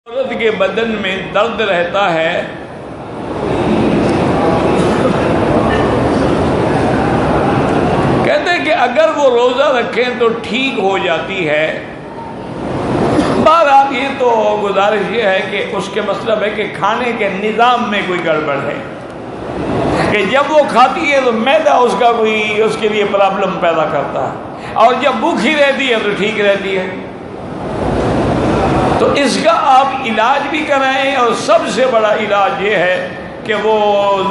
عورت کے بدن میں درد رہتا ہے، کہتے ہیں کہ اگر وہ روزہ رکھیں تو ٹھیک ہو جاتی ہے۔ بہرحال یہ تو گزارش یہ ہے کہ اس کے مطلب ہے کہ کھانے کے نظام میں کوئی گڑبڑ ہے، کہ جب وہ کھاتی ہے تو میدا اس کا کوئی اس کے لیے پرابلم پیدا کرتا ہے، اور جب بھوکھی رہتی ہے تو ٹھیک رہتی ہے۔ تو اس کا آپ علاج بھی کرائیں، اور سب سے بڑا علاج یہ ہے کہ وہ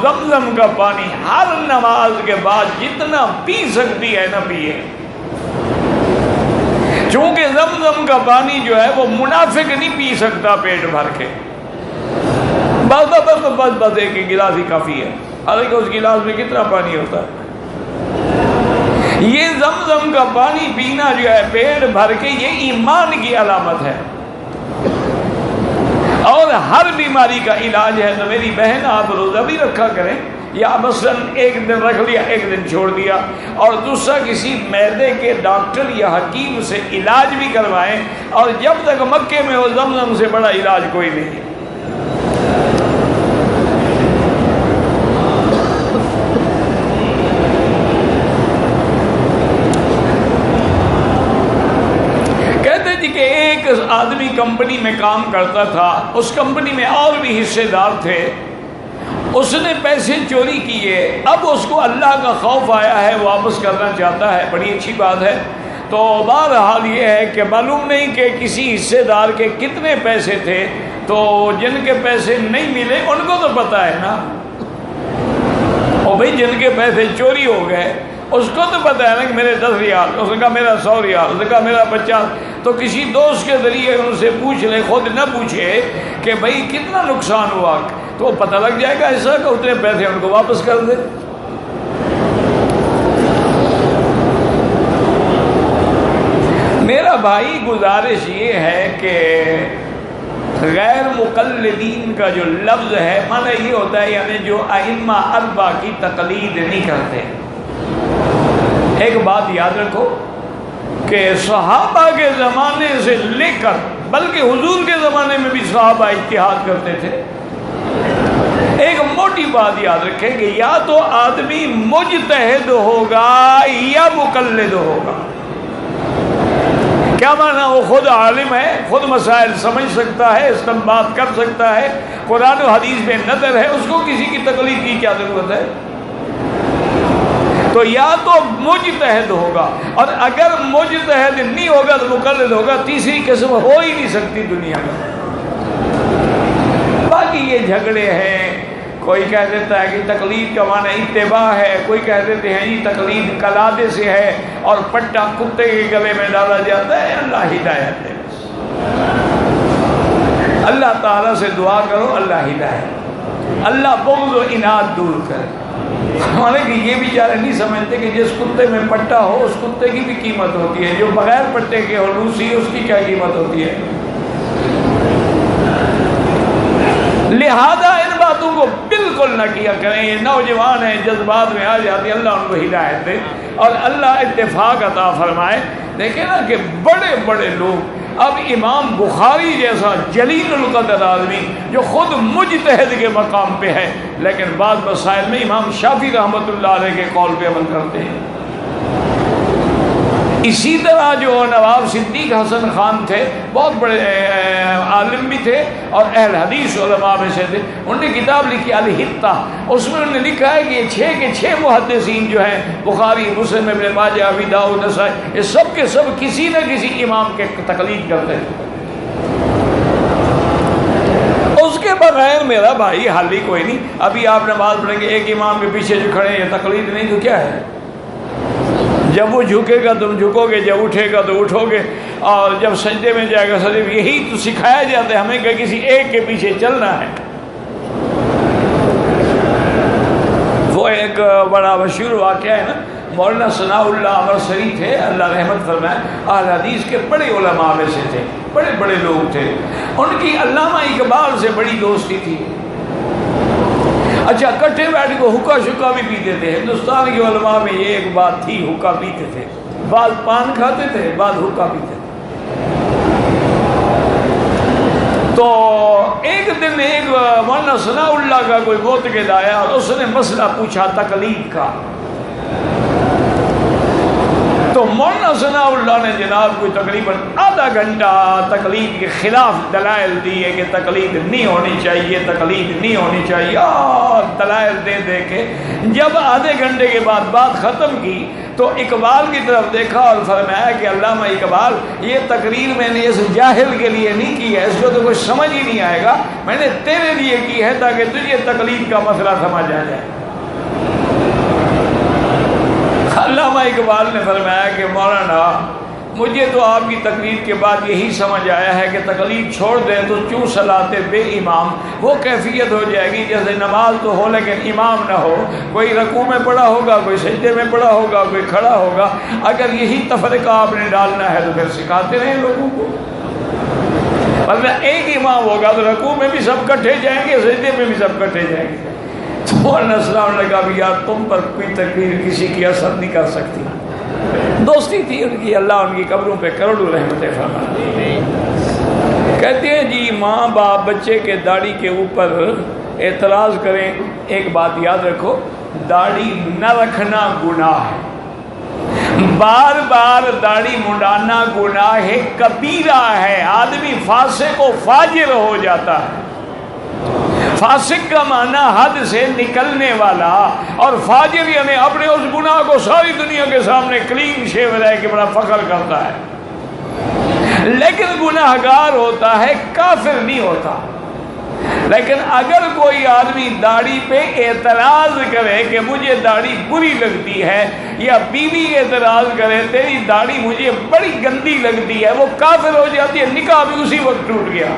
زمزم کا پانی ہر نماز کے بعد جتنا پی سکتی ہے نہ پیے، چونکہ زمزم کا پانی جو ہے وہ منافق نہیں پی سکتا پیٹ بھر کے، بس ایک گلاس ہی کافی ہے، حالانکہ اس گلاس میں کتنا پانی ہوتا ہے۔ یہ زمزم کا پانی پینا جو ہے پیٹ بھر کے، یہ ایمان کی علامت ہے، اور ہر بیماری کا علاج ہے۔ تو میری بہن آپ روزہ بھی رکھا کریں، یا مثلاً ایک دن رکھ لیا ایک دن چھوڑ دیا، اور دوسرا کسی معدے کے ڈاکٹر یا حکیم سے علاج بھی کروائیں، اور جب تک مکے میں ہو زمزم سے بڑا علاج کوئی نہیں ہے۔ آدمی کمپنی میں کام کرتا تھا، اس کمپنی میں اور بھی حصے دار تھے، اس نے پیسے چوری کیے، اب اس کو اللہ کا خوف آیا ہے، واپس کرنا چاہتا ہے، بڑی اچھی بات ہے۔ تو بہرحال یہ ہے کہ معلوم نہیں کہ کسی حصے دار کے کتنے پیسے تھے، تو جن کے پیسے نہیں ملے ان کو تو پتہ ہے نا، اور بھئی جن کے پیسے چوری ہو گئے اس کو تو پتہ ہے نا کہ میرے 10 ریال، اس نے کہا میرا 100 ریال، اس نے کہا میرا 50، تو کسی دوست کے ذریعے ان سے پوچھ لے، خود نہ پوچھے کہ بھئی کتنا نقصان ہوا، تو پتہ لگ جائے گا ایسا کہ اتنے پیسے ان کو واپس کر دے۔ میرا بھائی گزارش یہ ہے کہ غیر مقلدین کا جو لفظ ہے معنی یہ ہوتا ہے یعنی جو ائمہ اربعہ کی تقلید نہیں کرتے۔ ایک بات یاد رکھو کہ صحابہ کے زمانے سے لے کر بلکہ حضور کے زمانے میں بھی صحابہ اجتہاد کرتے تھے۔ ایک موٹی بات یاد رکھیں کہ یا تو آدمی مجتہد ہوگا یا مقلد ہوگا۔ کیا معنی؟ وہ خود عالم ہے، خود مسائل سمجھ سکتا ہے، استنباط کر سکتا ہے، قرآن و حدیث میں نظر ہے، اس کو کسی کی تقلید کی کیا ضرورت ہے؟ تو یا تو مجتہد ہوگا، اور اگر مجتہد نہیں ہوگا تو مقلد ہوگا، تیسری قسم ہو ہی نہیں سکتی دنیا میں۔ باقی یہ جھگڑے ہیں، کوئی کہہ دیتا ہے کہ تقلید کا معنی اتباع ہے، کوئی کہہ دیتے ہیں یہ تقلید قلادے سے ہے اور پٹا کتے کے گلے میں ڈالا جاتا ہے۔ اللہ ہدایت دے، اللہ تعالیٰ سے دعا کرو اللہ ہدایت، اللہ بغض و اناد دور کرے۔ ہمارے کہ یہ بیچارے نہیں سمجھتے کہ جس کتے میں پٹا ہو اس کتے کی بھی قیمت ہوتی ہے، جو بغیر پٹے کے ہو لوسی اس کی کیا قیمت ہوتی ہے۔ لہذا ان باتوں کو بالکل نہ کیا کریں، یہ نوجوان ہیں جذبات میں آ جاتی، اللہ ان کو ہدایت دے اور اللہ اتفاق عطا فرمائے۔ دیکھیں نا کہ بڑے بڑے لوگ، اب امام بخاری جیسا جلیل القدر آدمی جو خود مجتہد کے مقام پہ ہے، لیکن بعض مسائل میں امام شافعی رحمۃ اللہ علیہ کے قول پہ عمل کرتے ہیں۔ اسی طرح جو نواب صدیق حسن خان تھے، بہت بڑے عالم بھی تھے اور اہل حدیث علماء میں سے تھے، انہوں نے کتاب لکھی الحتہ، اس میں انہوں نے لکھا ہے کہ یہ 6 کے 6 محدثین جو ہیں، بخاری، مسلم، ابن ماجہ، ابی داؤد، نسائی، یہ سب کے سب کسی نہ کسی امام کے تقلید کرتے ہیں۔ اس کے بغیر میرا بھائی حل ہی کوئی نہیں۔ ابھی آپ نماز پڑھیں گے ایک امام کے پیچھے جو کھڑے ہیں، یہ تقلید نہیں تو کیا ہے؟ جب وہ جھکے گا تم جھکو گے، جب اٹھے گا تو اٹھو گے، اور جب سجدے میں جائے گا سجدے میں، یہی تو سکھایا جاتا ہے ہمیں کہ کسی ایک کے پیچھے چلنا ہے۔ وہ ایک بڑا مشہور واقعہ ہے نا، مولانا ثناء اللہ امرسری تھے، اللہ رحمت فرمائے، اہل حدیث کے بڑے علماء میں سے تھے، بڑے بڑے لوگ تھے، ان کی علامہ اقبال سے بڑی دوستی تھی۔ اچھا کٹھے بیٹھ کے حکا شکا بھی پیتے تھے۔ ہندوستان کے علماء میں یہ ایک بات تھی، حکا پیتے تھے، بعض پان کھاتے تھے، بعض حکا پیتے تھے۔ تو نے ایک مولانا ثناء اللہ کا کوئی معتقد آیا اور اس نے مسئلہ پوچھا تقلید کا، تو مولانا ثناء اللہ نے جناب کوئی تقریباً آدھا گھنٹہ تقلید کے خلاف دلائل دیے کہ تقلید نہیں ہونی چاہیے، تقلید نہیں ہونی چاہیے، اور دلائل دے دے کے جب آدھے گھنٹے کے بعد بات ختم کی تو اقبال کی طرف دیکھا اور فرمایا کہ علامہ اقبال، یہ تقریر میں نے اس جاہل کے لیے نہیں کی ہے، اس کو تو کچھ سمجھ ہی نہیں آئے گا، میں نے تیرے لیے کی ہے تاکہ تجھے تقلید کا مسئلہ سمجھ آ جائے۔ علامہ اقبال نے فرمایا کہ مولانا مجھے تو آپ کی تقریر کے بعد یہی سمجھ آیا ہے کہ تقلید چھوڑ دیں تو چوں صلاتے بے امام، وہ کیفیت ہو جائے گی جیسے نماز تو ہو لیکن امام نہ ہو، کوئی رکوع میں پڑا ہوگا، کوئی سجدے میں پڑا ہوگا، کوئی کھڑا ہوگا، اگر یہی تفرقہ آپ نے ڈالنا ہے تو پھر سکھاتے رہیں لوگوں کو، ورنہ ایک امام ہوگا تو رکوع میں بھی سب کٹھے جائیں گے، سجدے میں بھی سب کٹھے جائیں گے۔ تو مولانا السلام نے کہا بھی یار تم پر کوئی تقریر کسی کی اثر نہیں کر سکتی، دوستی تھی ان کی، اللہ ان کی قبروں پہ کروڑوں رحمتیں فرمائے۔ کہتے ہیں جی ماں باپ بچے کے داڑھی کے اوپر اعتراض کریں، ایک بات یاد رکھو، داڑھی نہ رکھنا گناہ ہے، بار بار داڑھی منڈانا گناہ کبیرہ ہے، آدمی فاسق و فاجر ہو جاتا ہے۔ فاسق کا معنی حد سے نکلنے والا، اور فاجر یعنی اپنے اس گناہ کو ساری دنیا کے سامنے کلین شیو رہ کے بڑا فخر کرتا ہے، لیکن گناہگار ہوتا ہے، کافر نہیں ہوتا۔ لیکن اگر کوئی آدمی داڑھی پہ اعتراض کرے کہ مجھے داڑھی بری لگتی ہے، یا بیوی اعتراض کرے تیری داڑھی مجھے بڑی گندی لگتی ہے، وہ کافر ہو جاتی ہے، نکاح بھی اسی وقت ٹوٹ گیا۔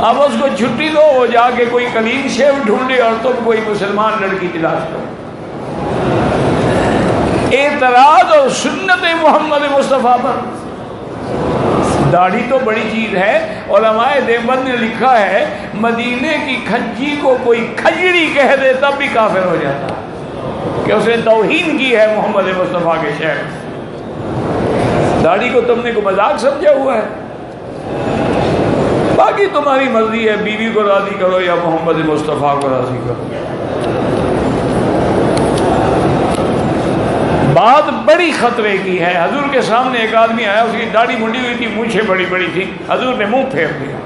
اب اس کو چھٹی دو، وہ جا کے کوئی کلین شیو ڈھونڈے اور تم کوئی مسلمان لڑکی تلاش کرو۔ اعتراض اور سنت محمد مصطفیٰ پر، داڑھی تو بڑی چیز ہے، علماء دیوبند نے لکھا ہے مدینے کی کھجی کو کوئی کھجڑی کہہ دے تب بھی کافر ہو جاتا ہے کہ اس نے توہین کی ہے محمد مصطفیٰ کے شہر۔ داڑھی کو تم نے کوئی مذاق سمجھا ہوا ہے؟ باقی تمہاری مرضی ہے، بیوی کو راضی کرو یا محمد مصطفیٰ کو راضی کرو۔ بات بڑی خطرے کی ہے۔ حضور کے سامنے ایک آدمی آیا، اس کی داڑھی منڈی ہوئی تھی، مونچھیں بڑی بڑی تھی، حضور نے منہ پھیر دیا۔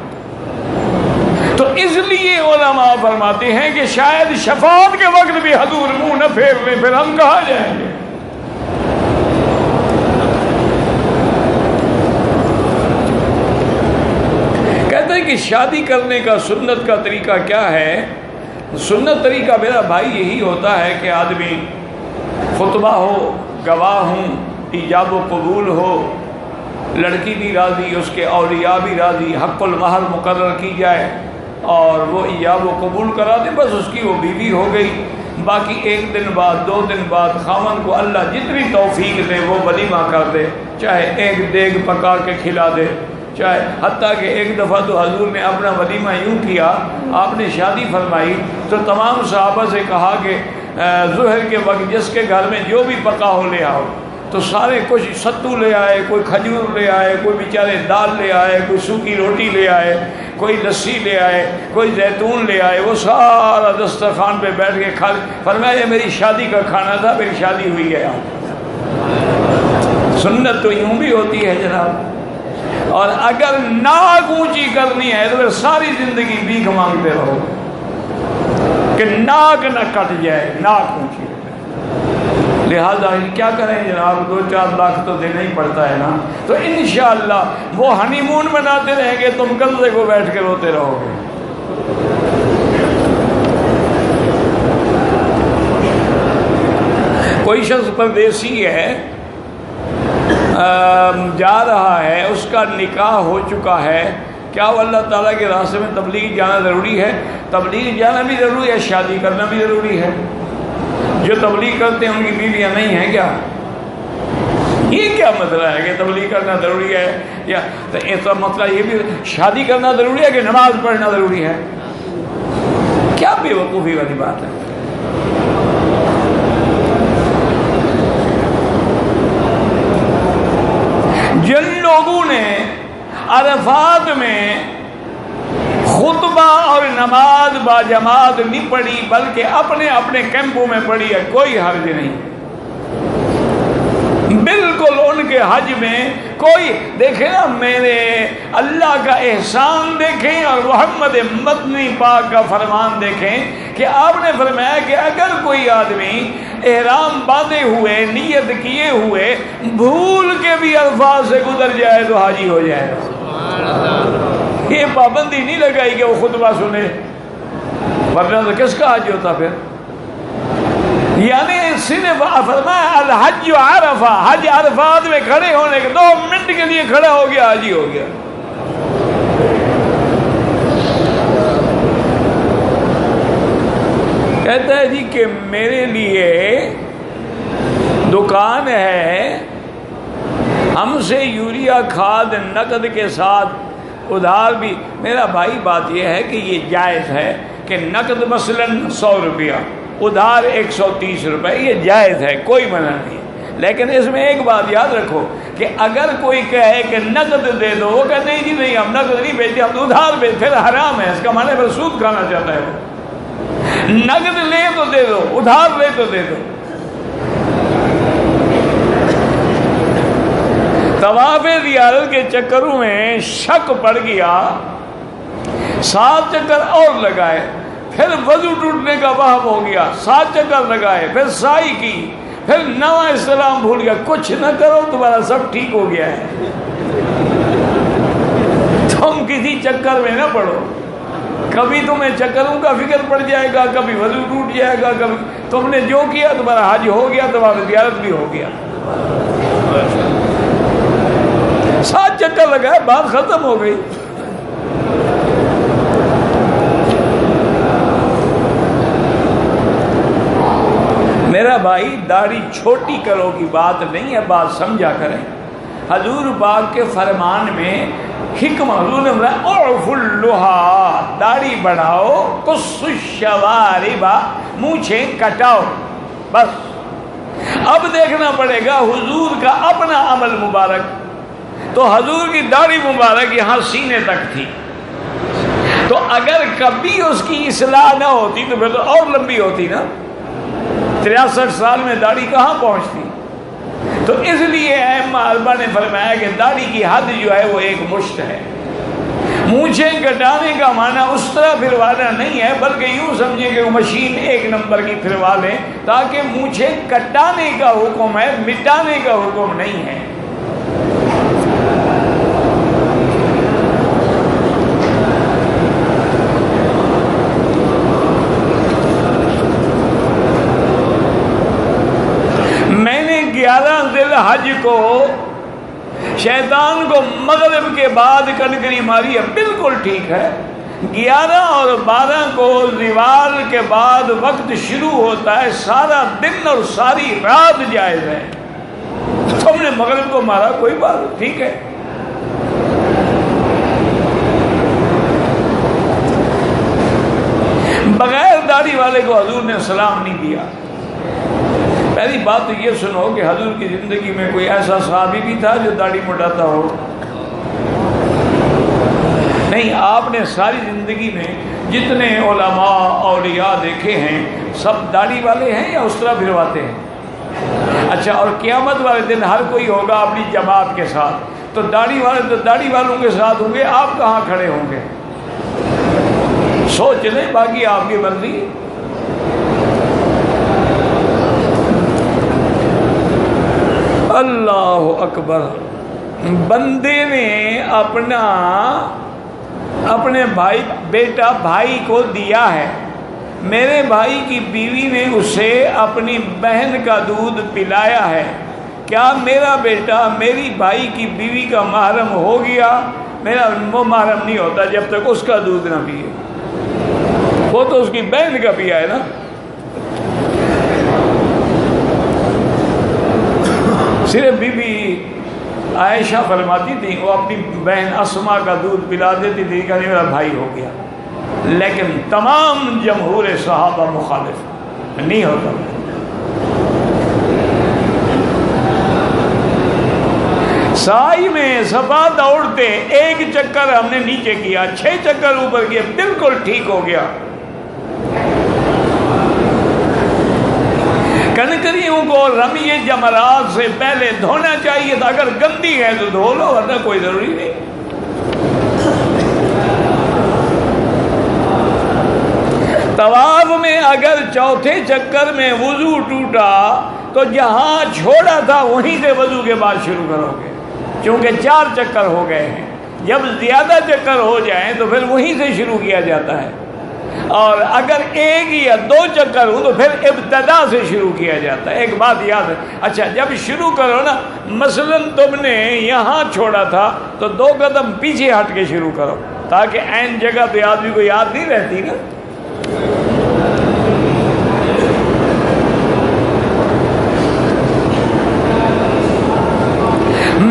تو اس لیے علماء فرماتے ہیں کہ شاید شفاعت کے وقت بھی حضور منہ نہ پھیر لیں، پھر ہم کہاں جائیں گے؟ کہ شادی کرنے کا سنت کا طریقہ کیا ہے؟ سنت طریقہ میرا بھائی یہی ہوتا ہے کہ آدمی خطبہ ہو، گواہ ہوں، ایجاب و قبول ہو، لڑکی بھی راضی، اس کے اولیاء بھی راضی، حق المہر مقرر کی جائے اور وہ ایجاب و قبول کرا دے، بس اس کی وہ بیوی ہو گئی۔ باقی ایک دن بعد، 2 دن بعد خاوند کو اللہ جتنی توفیق دے وہ ولیمہ کر دے، چاہے ایک دیگ پکا کے کھلا دے، چاہے حتیٰ کہ ایک دفعہ تو حضور نے اپنا ولیمہ یوں کیا، آپ نے شادی فرمائی تو تمام صحابہ سے کہا کہ ظہر کے وقت جس کے گھر میں جو بھی پکا ہو لے آؤ، تو سارے کچھ ستو لے آئے، کوئی کھجور لے آئے، کوئی بیچارے دال لے آئے، کوئی سوکھی روٹی لے آئے، کوئی لسی لے آئے، کوئی زیتون لے آئے، وہ سارا دسترخوان پہ بیٹھ کے کھا، فرمایا یہ میری شادی کا کھانا تھا، میری شادی ہوئی ہے۔ سنت تو یوں بھی ہوتی ہے جناب، اور اگر ناک اونچی کرنی ہے تو پھر ساری زندگی بھیک مانگتے رہو کہ ناک نہ کٹ جائے، ناک اونچی۔ لہذا کیا کریں جناب، 2-4 لاکھ تو دینا ہی پڑتا ہے نا، تو انشاءاللہ وہ ہنی مون مناتے رہیں گے، تم کندھے کو بیٹھ کے روتے رہو گے۔ کوئی شخص پردیسی ہے، جا رہا ہے، اس کا نکاح ہو چکا ہے، کیا وہ اللہ تعالیٰ کے راستے میں تبلیغ جانا ضروری ہے؟ تبلیغ جانا بھی ضروری ہے، شادی کرنا بھی ضروری ہے۔ جو تبلیغ کرتے ہیں ان کی بیویاں نہیں ہیں کیا؟ یہ کیا مسئلہ ہے کہ تبلیغ کرنا ضروری ہے، یا ایسا مسئلہ یہ بھی شادی کرنا ضروری ہے کہ نماز پڑھنا ضروری ہے؟ کیا بے وقوفی والی بات ہے۔ جن لوگوں نے عرفات میں خطبہ اور نماز با جماعت نہیں پڑھی بلکہ اپنے اپنے کیمپوں میں پڑھی ہے، کوئی حرج نہیں، بالکل ان کے حج میں کوئی دیکھیں نا، میرے اللہ کا احسان دیکھیں اور محمد مدنی پاک کا فرمان دیکھیں کہ آپ نے فرمایا کہ اگر کوئی آدمی احرام باندھے ہوئے نیت کیے ہوئے بھول کے بھی الفاظ سے گزر جائے تو حاجی ہو جائے گا۔ یہ پابندی نہیں لگائی کہ وہ خطبہ سنے، ورنہ تو کس کا حج ہوتا پھر؟ یعنی صرف فرمایا الحج عرفہ، حج عرفات میں کھڑے ہونے کے 2 منٹ کے لیے کھڑا ہو گیا حاجی ہو گیا۔ کہتا ہے جی کہ میرے لیے دکان ہے، ہم سے یوریا کھاد نقد کے ساتھ ادھار بھی، میرا بھائی بات یہ ہے کہ یہ جائز ہے کہ نقد مثلاً 100 روپیہ، ادھار 130 روپے، یہ جائز ہے، کوئی منع نہیں، لیکن اس میں ایک بات یاد رکھو کہ اگر کوئی کہے کہ نقد دے دو، وہ کہتے نہیں جی نہیں ہم نقد نہیں بیچتے، ہم ادھار بیچتے، پھر حرام ہے، اس کا معنی پھر سود کھانا چاہتا ہے وہ۔ نقد لے تو دے دو، ادھار لے تو دے دو۔ طواف زیارت کے چکروں میں شک پڑ گیا، 7 چکر اور لگائے، پھر وضو ٹوٹنے کا وہم ہو گیا، 7 چکر لگائے، پھر سائی کی، پھر 9 اسلام بھول گیا، کچھ نہ کرو تمہارا سب ٹھیک ہو گیا ہے۔ تم کسی چکر میں نہ پڑو، کبھی تمہیں چکروں کا فکر پڑ جائے گا، کبھی وضو ٹوٹ جائے گا، کبھی تم نے جو کیا تمہارا حج ہو گیا، تمہاری زیارت بھی ہو گیا۔ 7 چکر لگائے، بات ختم ہو گئی۔ میرا بھائی داڑھی چھوٹی کرو کی بات نہیں ہے، بات سمجھا کریں۔ حضور پاک کے فرمان میں حکم، حضور نے فرمایا اعف اللحى، داڑھی بڑھاؤ، قص الشوارب، مونچھیں کٹاؤ، بس۔ اب دیکھنا پڑے گا حضور کا اپنا عمل مبارک، تو حضور کی داڑھی مبارک یہاں سینے تک تھی، تو اگر کبھی اس کی اصلاح نہ ہوتی تو پھر تو اور لمبی ہوتی نا، 63 سال میں داڑھی کہاں پہنچتی؟ تو اس لیے ائمہ 4 نے فرمایا کہ داڑھی کی حد جو ہے وہ 1 مشت ہے۔ مونچھیں کٹانے کا معنی اس طرح پھروانا نہیں ہے، بلکہ یوں سمجھیں کہ وہ مشین 1 نمبر کی پھروا لیں، تاکہ مونچھیں کٹانے کا حکم ہے، مٹانے کا حکم نہیں ہے۔ حج کو شیطان کو مغرب کے بعد کنکری ماری ہے، بالکل ٹھیک ہے۔ 11 اور 12 کو زوال کے بعد وقت شروع ہوتا ہے، سارا دن اور ساری رات جائز ہے۔ تم نے مغرب کو مارا، کوئی بات ٹھیک ہے۔ بغیر داڑھی والے کو حضور نے سلام نہیں دیا۔ پہلی بات تو یہ سنو کہ حضور کی زندگی میں کوئی ایسا صحابی بھی تھا جو داڑھی مٹاتا ہو؟ نہیں، آپ نے ساری زندگی میں جتنے علماء اولیاء دیکھے ہیں سب داڑھی والے ہیں یا اس طرح پھرواتے ہیں؟ اچھا، اور قیامت والے دن ہر کوئی ہوگا اپنی جماعت کے ساتھ، تو داڑھی والے تو داڑھی والوں کے ساتھ ہوں گے، آپ کہاں کھڑے ہوں گے؟ سوچ لیں، باقی آپ کی مرضی۔ اللہ اکبر۔ بندے نے اپنے بیٹا بھائی کو دیا ہے، میرے بھائی کی بیوی نے اسے اپنی بہن کا دودھ پلایا ہے، کیا میرا بیٹا میری بھائی کی بیوی کا محرم ہو گیا؟ میرا وہ محرم نہیں ہوتا جب تک اس کا دودھ نہ پیے، وہ تو اس کی بہن کا پیا ہے نا۔ صرف بی بی عائشہ فرماتی تھی وہ اپنی بہن اسما کا دودھ پلا دیتی تھی کہ میرا بھائی ہو گیا، لیکن تمام جمہور صحابہ مخالف نہیں ہوتا۔ سائی میں صفا دوڑتے ایک چکر ہم نے نیچے کیا، 6 چکر اوپر کیے، بالکل ٹھیک ہو گیا۔ کنکریوں کو رمی جمرات سے پہلے دھونا چاہیے تھا، اگر گندی ہے تو دھو لو ورنہ کوئی ضروری نہیں۔ طواف میں اگر چوتھے چکر میں وضو ٹوٹا تو جہاں چھوڑا تھا وہیں سے وضو کے بعد شروع کرو گے، چونکہ 4 چکر ہو گئے ہیں۔ جب زیادہ چکر ہو جائیں تو پھر وہیں سے شروع کیا جاتا ہے، اور اگر 1 یا 2 چکر ہو تو پھر ابتدا سے شروع کیا جاتا ہے۔ ایک بات یاد ہے، اچھا جب شروع کرو نا، مثلا تم نے یہاں چھوڑا تھا تو 2 قدم پیچھے ہٹ کے شروع کرو، تاکہ عین جگہ پہ آدمی کو یاد نہیں رہتی نا۔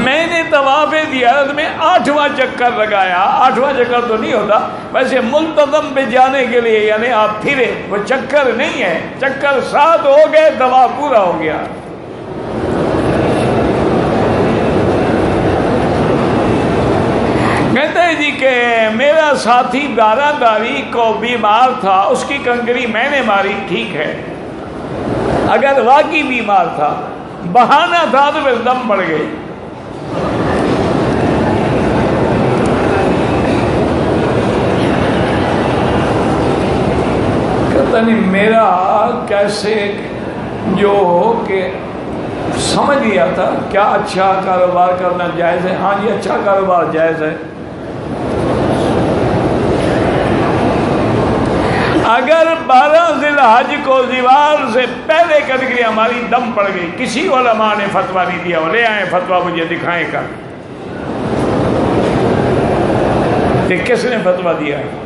میں نے طواف زیارت میں 8واں چکر لگایا، 8واں چکر تو نہیں ہوتا ویسے، ملتزم پہ جانے کے لیے، یعنی آپ پھرے، وہ چکر نہیں ہے، چکر 7 ہو گئے، طواف پورا ہو گیا۔ کہتے ہیں جی کہ میرا ساتھی 12 تاریخ کو بیمار تھا، اس کی کنکری میں نے ماری، ٹھیک ہے۔ اگر واقعی بیمار تھا، بہانہ تھا تو پھر دم پڑ گئی۔ پتہ نہیں میرا کیسے جو کہ سمجھ لیا تھا کیا اچھا کاروبار کرنا جائز ہے۔ ہاں جی اچھا کاروبار جائز ہے۔ اگر 12 ذی الحج کو زوال سے پہلے کنکری ہماری دم پڑ گئی، کسی علماء نے فتویٰ نہیں دیا، لے آئیں فتویٰ مجھے دکھائیں کر کہ کس نے فتویٰ دیا ہے۔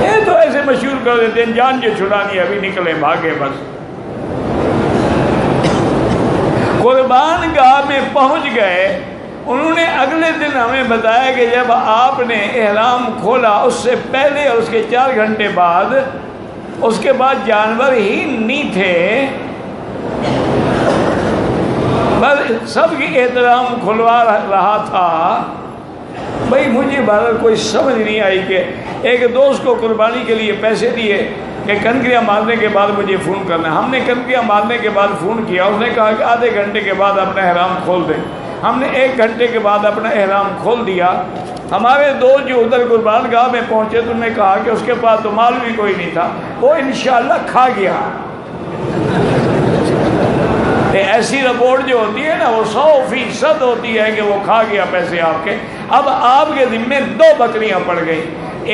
یہ تو ایسے مشہور کر دیتے ہیں، جان جو چھڑانی ابھی نکلے بھاگے بس۔ قربان گاہ میں پہنچ گئے، انہوں نے اگلے دن ہمیں بتایا کہ جب آپ نے احرام کھولا اس سے پہلے اور اس کے 4 گھنٹے بعد، اس کے بعد جانور ہی نہیں تھے، بس سب کی احترام کھلوا رہا تھا۔ بھائی مجھے بہرحال کوئی سمجھ نہیں آئی کہ ایک دوست کو قربانی کے لیے پیسے دیے کہ کنکریاں مارنے کے بعد مجھے فون کرنا ہے۔ ہم نے کنکریاں مارنے کے بعد فون کیا، اس نے کہا کہ آدھے گھنٹے کے بعد اپنا احرام کھول دیں۔ ہم نے 1 گھنٹے کے بعد اپنا احرام کھول دیا۔ ہمارے دوست جو ادھر قربان گاہ میں پہنچے تو انہوں نے کہا کہ اس کے پاس تو مال بھی کوئی نہیں تھا، وہ انشاءاللہ کھا گیا۔ ایسی رپورٹ جو ہوتی ہے نا وہ 100% ہوتی ہے کہ وہ کھا گیا پیسے آپ کے۔ اب آپ کے ذمے 2 بکریاں پڑ گئی،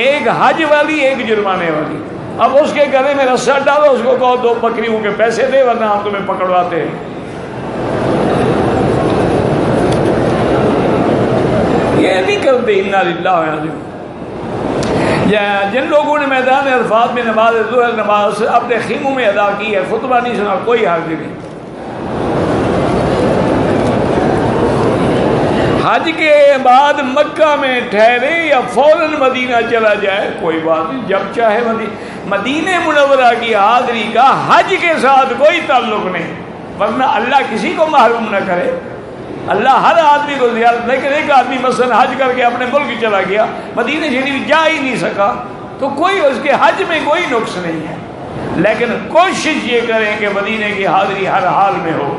ایک حج والی، ایک جرمانے والی۔ اب اس کے گلے میں رسا ڈالو، اس کو کہو 2 بکریوں کے پیسے دے ورنہ ہم تمہیں پکڑواتے ہیں۔ یہ نہیں کرتے انا للہ و انا الیہ۔ جن لوگوں نے میدان عرفات میں نماز ظہر نماز اپنے خیموں میں ادا کی ہے، خطبہ نہیں سنا، کوئی حرج نہیں۔ حج کے بعد مکہ میں ٹھہرے یا فوراً مدینہ چلا جائے کوئی بات نہیں، جب چاہے مدینہ منورہ کی حاضری کا حج کے ساتھ کوئی تعلق نہیں، ورنہ اللہ کسی کو محروم نہ کرے۔ اللہ ہر آدمی کو زیارت، لیکن ایک آدمی مثلا حج کر کے اپنے ملک چلا گیا، مدینہ شریف جا ہی نہیں سکا، تو کوئی اس کے حج میں کوئی نقص نہیں ہے، لیکن کوشش یہ کریں کہ مدینہ کی حاضری ہر حال میں ہو۔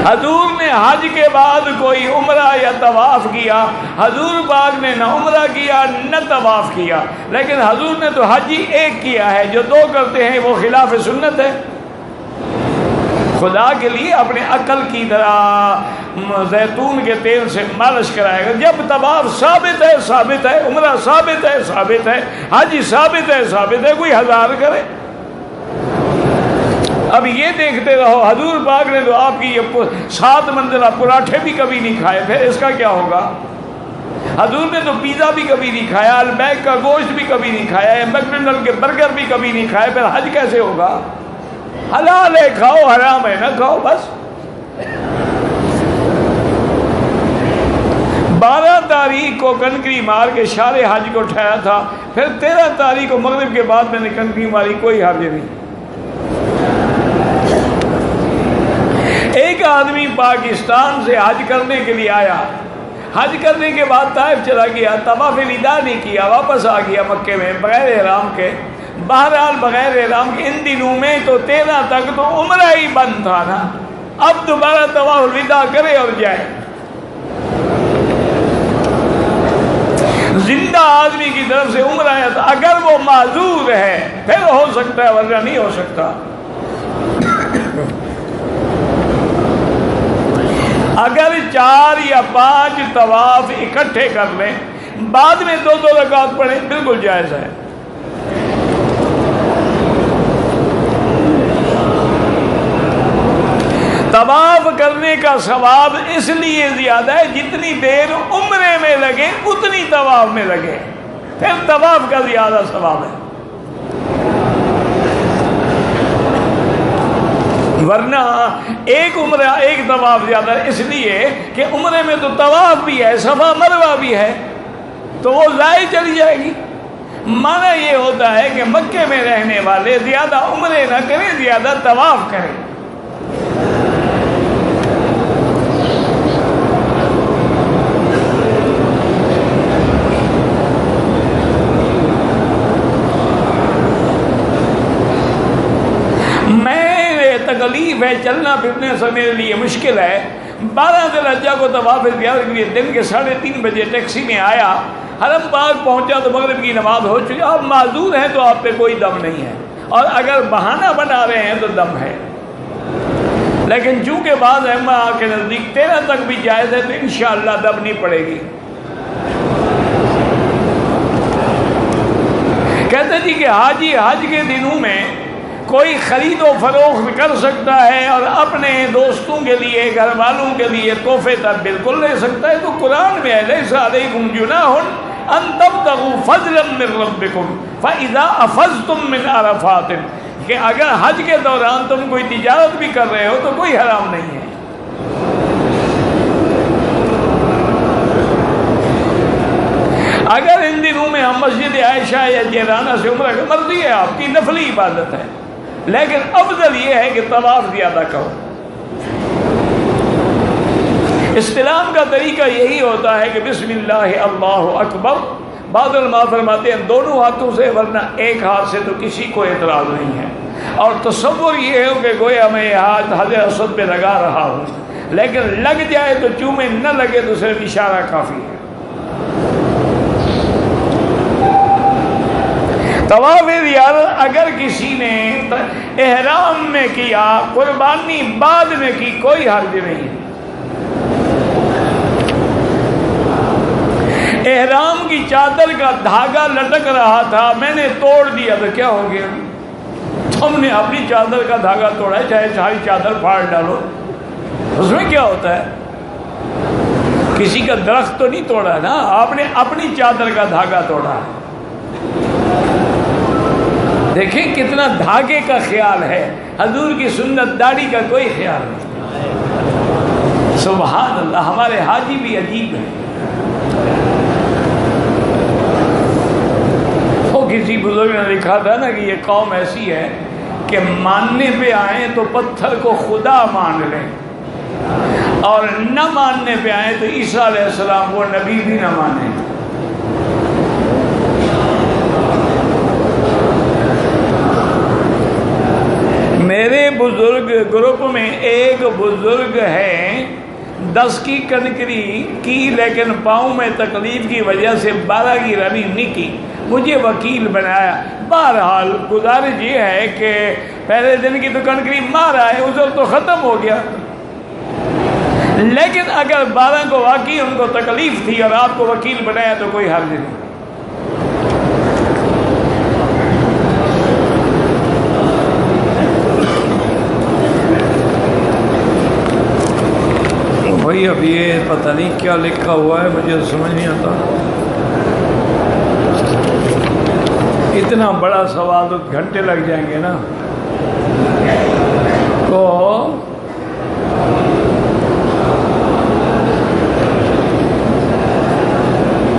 حضور نے حج کے بعد کوئی عمرہ یا طواف کیا، حضور پاک نے نہ عمرہ کیا نہ طواف کیا، لیکن حضور نے تو حج ہی 1 کیا ہے، جو 2 کرتے ہیں وہ خلاف سنت ہے۔ خدا کے لیے اپنے عقل کی طرح زیتون کے تیل سے مالش کرائے گا۔ جب طواف ثابت ہے ثابت ہے، عمرہ ثابت ہے ثابت ہے، حج ثابت ہے ثابت ہے، کوئی 1000 کرے۔ اب یہ دیکھتے رہو، حضور پاک نے تو آپ کی یہ 7 منزلہ پراٹھے بھی کبھی نہیں کھائے، پھر اس کا کیا ہوگا؟ حضور نے تو پیزا بھی کبھی نہیں کھایا، البیک کا گوشت بھی کبھی نہیں کھایا، میکڈونلڈ کے برگر بھی کبھی نہیں کھائے، پھر حج کیسے ہوگا؟ حلال ہے کھاؤ، حرام ہے نہ کھاؤ، بس۔ 12 تاریخ کو کنکری مار کے شار حج کو ٹھہرا تھا، پھر 13 تاریخ کو مغرب کے بعد میں نے کنکری ماری، کوئی حرج نہیں۔ آدمی پاکستان سے حج کرنے کے لیے آیا، حج کرنے کے بعد طائف چلا گیا، طواف وداع نہیں کیا، واپس آ گیا مکے میں بغیر احرام کے۔ بہرحال بغیر احرام کے ان دنوں میں تو 13 تک تو عمرہ ہی بند تھا نا، اب دوبارہ طواف الوداع کرے اور جائے۔ زندہ آدمی کی طرف سے عمرہ ہے تو اگر وہ معذور ہے پھر ہو سکتا ہے، ورنہ نہیں ہو سکتا۔ اگر 4 یا 5 طواف اکٹھے کر لیں، بعد میں 2 رکعت پڑھیں، بالکل جائز ہے۔ طواف کرنے کا ثواب اس لیے زیادہ ہے جتنی دیر عمرے میں لگے اتنی طواف میں لگے، پھر طواف کا زیادہ ثواب ہے۔ ورنہ ایک عمرہ ایک طواف زیادہ ہے، اس لیے کہ عمرے میں تو طواف بھی ہے، صفا مروہ بھی ہے، تو وہ ضائع چلی جائے گی۔ معنی یہ ہوتا ہے کہ مکے میں رہنے والے زیادہ عمرے نہ کریں، زیادہ طواف کریں۔ تکلیف ہے، چلنا پھرنے سے میرے لیے مشکل ہے۔ 12 ذی الحجہ کو طواف زیارت کے لیے دن کے 3:30 بجے ٹیکسی میں آیا، حرم پاک پہنچا تو مغرب کی نماز ہو چکی۔ آپ معذور ہیں تو آپ پہ کوئی دم نہیں ہے، اور اگر بہانہ بنا رہے ہیں تو دم ہے، لیکن چونکہ بعض ائمہ کے نزدیک 13 تک بھی جائز ہے تو انشاءاللہ دم نہیں پڑے گی۔ کہتے جی کہ حاجی حج کے دنوں میں کوئی خرید و فروخت کر سکتا ہے اور اپنے دوستوں کے لیے، گھر والوں کے لیے تحفے تک بالکل لے سکتا ہے، تو قرآن میں ہے لیس علیکم جناح ان تبتغوا فضلا من ربکم فاذا افضتم من عرفات، کہ اگر حج کے دوران تم کوئی تجارت بھی کر رہے ہو تو کوئی حرام نہیں ہے۔ اگر ان دنوں میں ہم مسجد عائشہ یا جیرانہ سے عمرہ، مرضی ہے آپ کی، نفلی عبادت ہے، لیکن افضل یہ ہے کہ طواف زیادہ کرو۔ استلام کا طریقہ یہی ہوتا ہے کہ بسم اللہ اللہ اکبر، بعض علماء فرماتے ہیں دونوں ہاتھوں سے، ورنہ ایک ہاتھ سے تو کسی کو اعتراض نہیں ہے، اور تصور یہ ہے کہ گویا میں یہ ہاتھ حجر اسود پہ لگا رہا ہوں، لیکن لگ جائے تو چومے، نہ لگے تو صرف اشارہ کافی ہے۔ طواف زیارت اگر کسی نے احرام میں کیا، قربانی بعد میں کی، کوئی حرج نہیں ہے۔ احرام کی چادر کا دھاگا لٹک رہا تھا، میں نے توڑ دیا تو کیا ہو گیا؟ تم نے اپنی چادر کا دھاگا توڑا ہے، چاہے ساری چادر پھاڑ ڈالو، اس میں کیا ہوتا ہے؟ کسی کا درخت تو نہیں توڑا نا، آپ نے اپنی چادر کا دھاگا توڑا ہے۔ دیکھیں کتنا دھاگے کا خیال ہے، حضور کی سنت داڑھی کا کوئی خیال نہیں۔ سبحان اللہ، ہمارے حاجی بھی عجیب ہیں۔ وہ کسی بزرگ نے لکھا تھا نا کہ یہ قوم ایسی ہے کہ ماننے پہ آئیں تو پتھر کو خدا مان لیں، اور نہ ماننے پہ آئیں تو عیسیٰ علیہ السلام وہ نبی بھی نہ مانیں۔ میرے بزرگ گروپ میں ایک بزرگ ہے، 10 کی کنکری کی لیکن پاؤں میں تکلیف کی وجہ سے 12 کی رننگ نہیں کی، مجھے وکیل بنایا۔ بہرحال گزارش یہ ہے کہ پہلے دن کی تو کنکری مار آئے، عذر تو ختم ہو گیا، لیکن اگر 12 کو واقعی ان کو تکلیف تھی اور آپ کو وکیل بنایا تو کوئی حرج نہیں۔ بھائی اب یہ پتہ نہیں کیا لکھا ہوا ہے، مجھے سمجھ نہیں آتا، اتنا بڑا سوال تو گھنٹے لگ جائیں گے نا۔ تو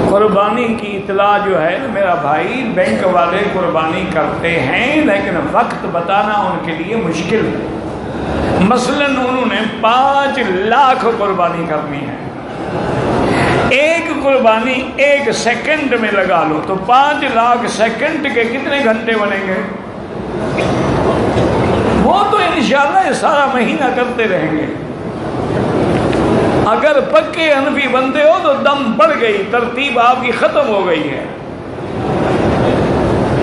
قربانی کی اطلاع جو ہے نا میرا بھائی، بینک والے قربانی کرتے ہیں لیکن وقت بتانا ان کے لیے مشکل ہے۔ مثلاً انہوں نے 5 لاکھ قربانی کرنی ہے، ایک قربانی 1 سیکنڈ میں لگا لو تو 5 لاکھ سیکنڈ کے کتنے گھنٹے بنیں گے؟ وہ تو انشاءاللہ یہ سارا مہینہ کرتے رہیں گے۔ اگر پکے حنفی بندے ہو تو دم بڑھ گئی، ترتیب آپ کی ختم ہو گئی ہے،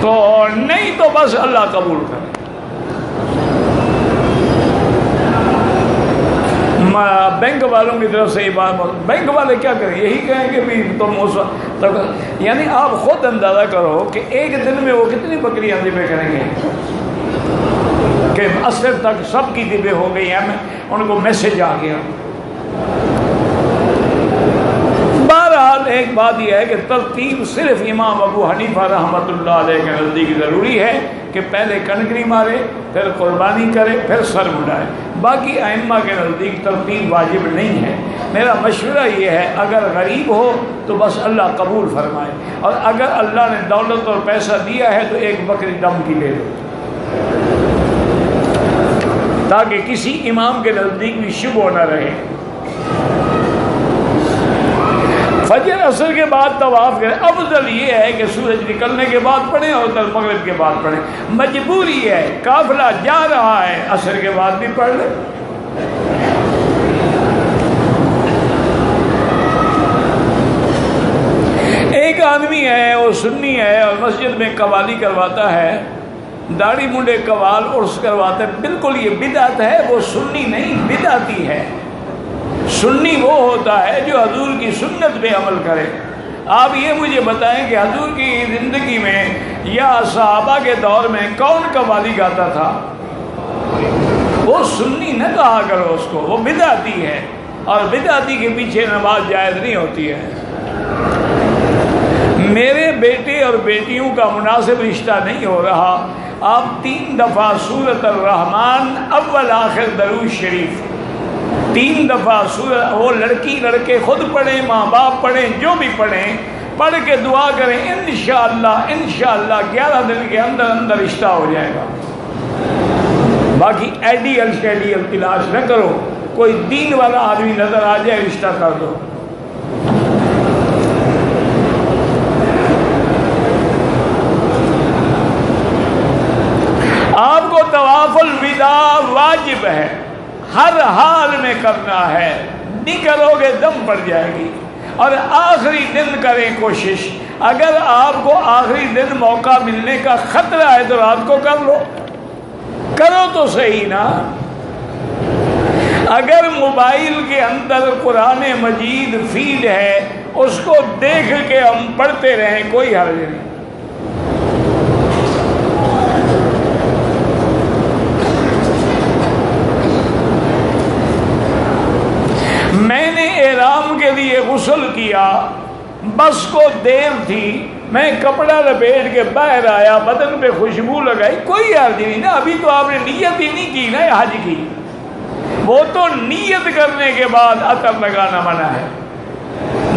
تو نہیں تو بس اللہ قبول کرے۔ بینک والوں کی طرف سے یہ بات، بینک والے کیا کریں؟ یہی کہیں کہ بھی تم اس وقت، یعنی آپ خود اندازہ کرو کہ ایک دن میں وہ کتنی بکریاں ذبح کریں گے کہ عصر تک سب کی ذبح ہو گئی ہیں، ان کو میسج آ گیا۔ بہرحال ایک بات یہ ہے کہ ترتیب صرف امام ابو حنیفہ رحمۃ اللہ علیہ کے نزدیک ضروری ہے کہ پہلے کنکری مارے، پھر قربانی کرے، پھر سر مڈائے۔ باقی ائمہ کے نزدیک ترتیب واجب نہیں ہے۔ میرا مشورہ یہ ہے اگر غریب ہو تو بس اللہ قبول فرمائے، اور اگر اللہ نے دولت اور پیسہ دیا ہے تو ایک بکری دم کی لے لو، تاکہ کسی امام کے نزدیک بھی شبہ نہ رہے۔ فجر عصر کے بعد طواف کریں، افضل یہ ہے کہ سورج نکلنے کے بعد پڑھیں اور مغرب کے بعد پڑھیں۔ مجبوری ہے، قافلہ جا رہا ہے، عصر کے بعد بھی پڑھ لیں۔ ایک آدمی ہے، وہ سنی ہے اور مسجد میں قوالی کرواتا ہے، داڑھی منڈے قوال عرس کرواتا ہے، بالکل یہ بدعت ہے، وہ سنی نہیں بدعتی ہے۔ سنی وہ ہوتا ہے جو حضور کی سنت پہ عمل کرے۔ آپ یہ مجھے بتائیں کہ حضور کی زندگی میں یا صحابہ کے دور میں کون قوالی گاتا تھا؟ وہ سنی نہ کہا کرو اس کو، وہ بدعتی ہے، اور بدعتی کے پیچھے نماز جائز نہیں ہوتی ہے۔ میرے بیٹے اور بیٹیوں کا مناسب رشتہ نہیں ہو رہا، آپ 3 دفعہ سورۃ الرحمن اول آخر درود شریف 3 دفعہ سورۃ، وہ لڑکی لڑکے خود پڑھیں، ماں باپ پڑھیں، جو بھی پڑھیں، پڑھ کے دعا کریں، انشاءاللہ 11 دن کے اندر اندر رشتہ ہو جائے گا۔ باقی ایڈیل شیڈیل تلاش نہ کرو، کوئی دین والا آدمی نظر آ جائے رشتہ کر دو۔ آپ کو طواف الوداع واجب ہے، ہر حال میں کرنا ہے، نہیں کرو گے دم پڑ جائے گی، اور آخری دن کریں کوشش۔ اگر آپ کو آخری دن موقع ملنے کا خطرہ ہے تو رات کو کر لو، کرو تو صحیح نا۔ اگر موبائل کے اندر قرآن مجید فیڈ ہے، اس کو دیکھ کے ہم پڑھتے رہیں، کوئی حرج نہیں۔ میں نے احرام کے لیے غسل کیا، بس کو دیر تھی، میں کپڑا لپیٹ کے باہر آیا، بدن پہ خوشبو لگائی، کوئی حرج نہیں نا۔ ابھی تو آپ نے نیت ہی نہیں کی نا حج کی، وہ تو نیت کرنے کے بعد عطر لگانا منع ہے،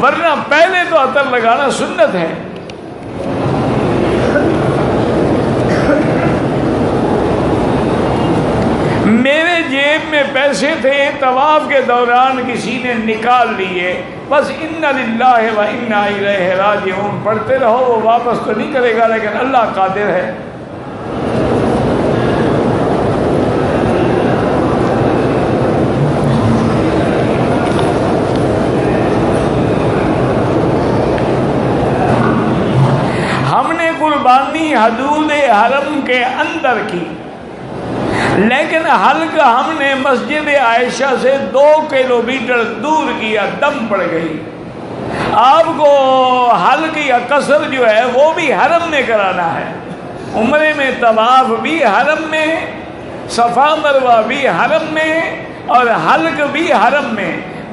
ورنہ پہلے تو عطر لگانا سنت ہے۔ میرے جیب میں پیسے تھے، طواف کے دوران کسی نے نکال لیے، بس انا للہ و انا الیہ راجعون پڑھتے رہو، وہ واپس تو نہیں کرے گا، لیکن اللہ قادر ہے۔ ہم نے قربانی حدود حرم کے اندر کی، لیکن حلق ہم نے مسجد عائشہ سے 2 کلومیٹر دور کیا، دم پڑ گئی۔ آپ کو حلق یا قصر جو ہے وہ بھی حرم میں کرانا ہے، عمرے میں طواف بھی حرم میں، صفا مروہ بھی حرم میں، اور حلق بھی حرم میں،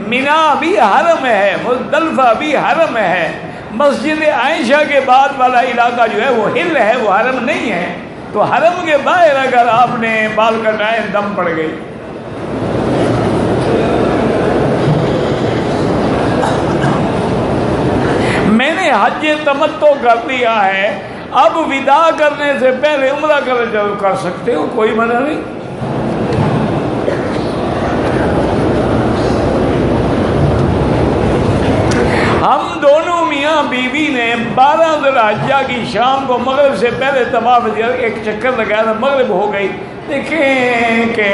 مینا بھی حرم ہے، مزدلفہ بھی حرم ہے۔ مسجد عائشہ کے بعد والا علاقہ جو ہے وہ ہل ہے، وہ حرم نہیں ہے، تو حرم کے باہر اگر آپ نے بال کٹائے دم پڑ گئی۔ میں نے حج تمتع کر لیا ہے، اب وداع کرنے سے پہلے عمرہ کر سکتے ہو، کوئی منع نہیں۔ 12 ذوالحجہ کی شام کو مغرب سے پہلے طواف ایک چکر لگایا تھا، مغرب ہو گئی۔ دیکھیں کہ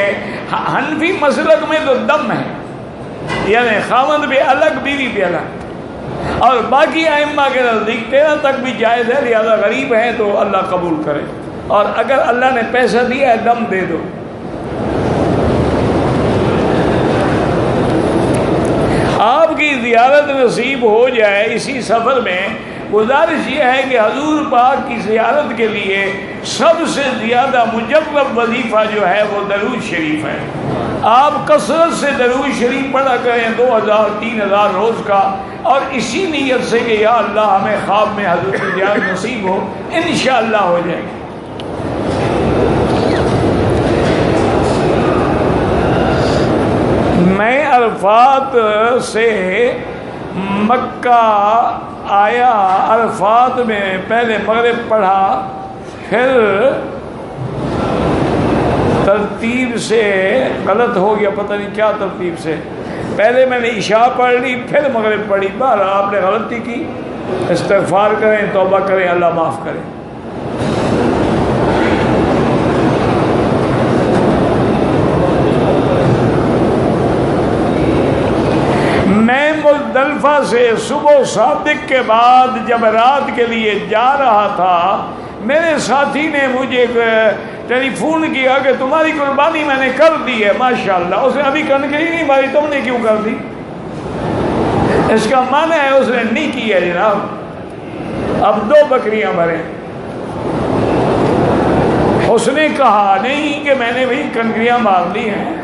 حنفی مسلک میں تو دم ہے، یعنی خاوند بھی الگ بیوی بھی الگ، اور باقی ائمہ کے نزدیک 13 تک بھی جائز ہے، لہذا غریب ہے تو اللہ قبول کرے، اور اگر اللہ نے پیسہ دیا ہے دم دے دو۔ آپ کی زیارت نصیب ہو جائے اسی سفر میں، گزارش یہ ہے کہ حضور پاک کی زیارت کے لیے سب سے زیادہ مجرب وظیفہ جو ہے وہ درود شریف ہے۔ آپ کثرت سے درود شریف پڑھا کریں 2000-3000 روز کا، اور اسی نیت سے کہ یا اللہ ہمیں خواب میں حضور کی زیارت نصیب ہو، انشاءاللہ ہو جائے گی۔ میں عرفات سے مکہ آیا، عرفات میں پہلے مغرب پڑھا، پھر ترتیب سے غلط ہو گیا، پتہ نہیں کیا ترتیب سے، پہلے میں نے عشاء پڑھ لی پھر مغرب پڑھی۔ بہر آپ نے غلطی کی، استغفار کریں، توبہ کریں، اللہ معاف کرے۔ میں مزدلفہ سے صبح صادق کے بعد جب رات کے لیے جا رہا تھا، میرے ساتھی نے مجھے ٹیلی فون کیا کہ تمہاری قربانی میں نے کر دی ہے، ماشاءاللہ۔ اس نے ابھی کنکری نہیں ماری، تم نے کیوں کر دی؟ اس کا معنی ہے اس نے نہیں کی ہے جناب، اب 2 بکریاں مریں۔ اس نے کہا نہیں کہ میں نے بھی کنکریاں مار لی ہیں۔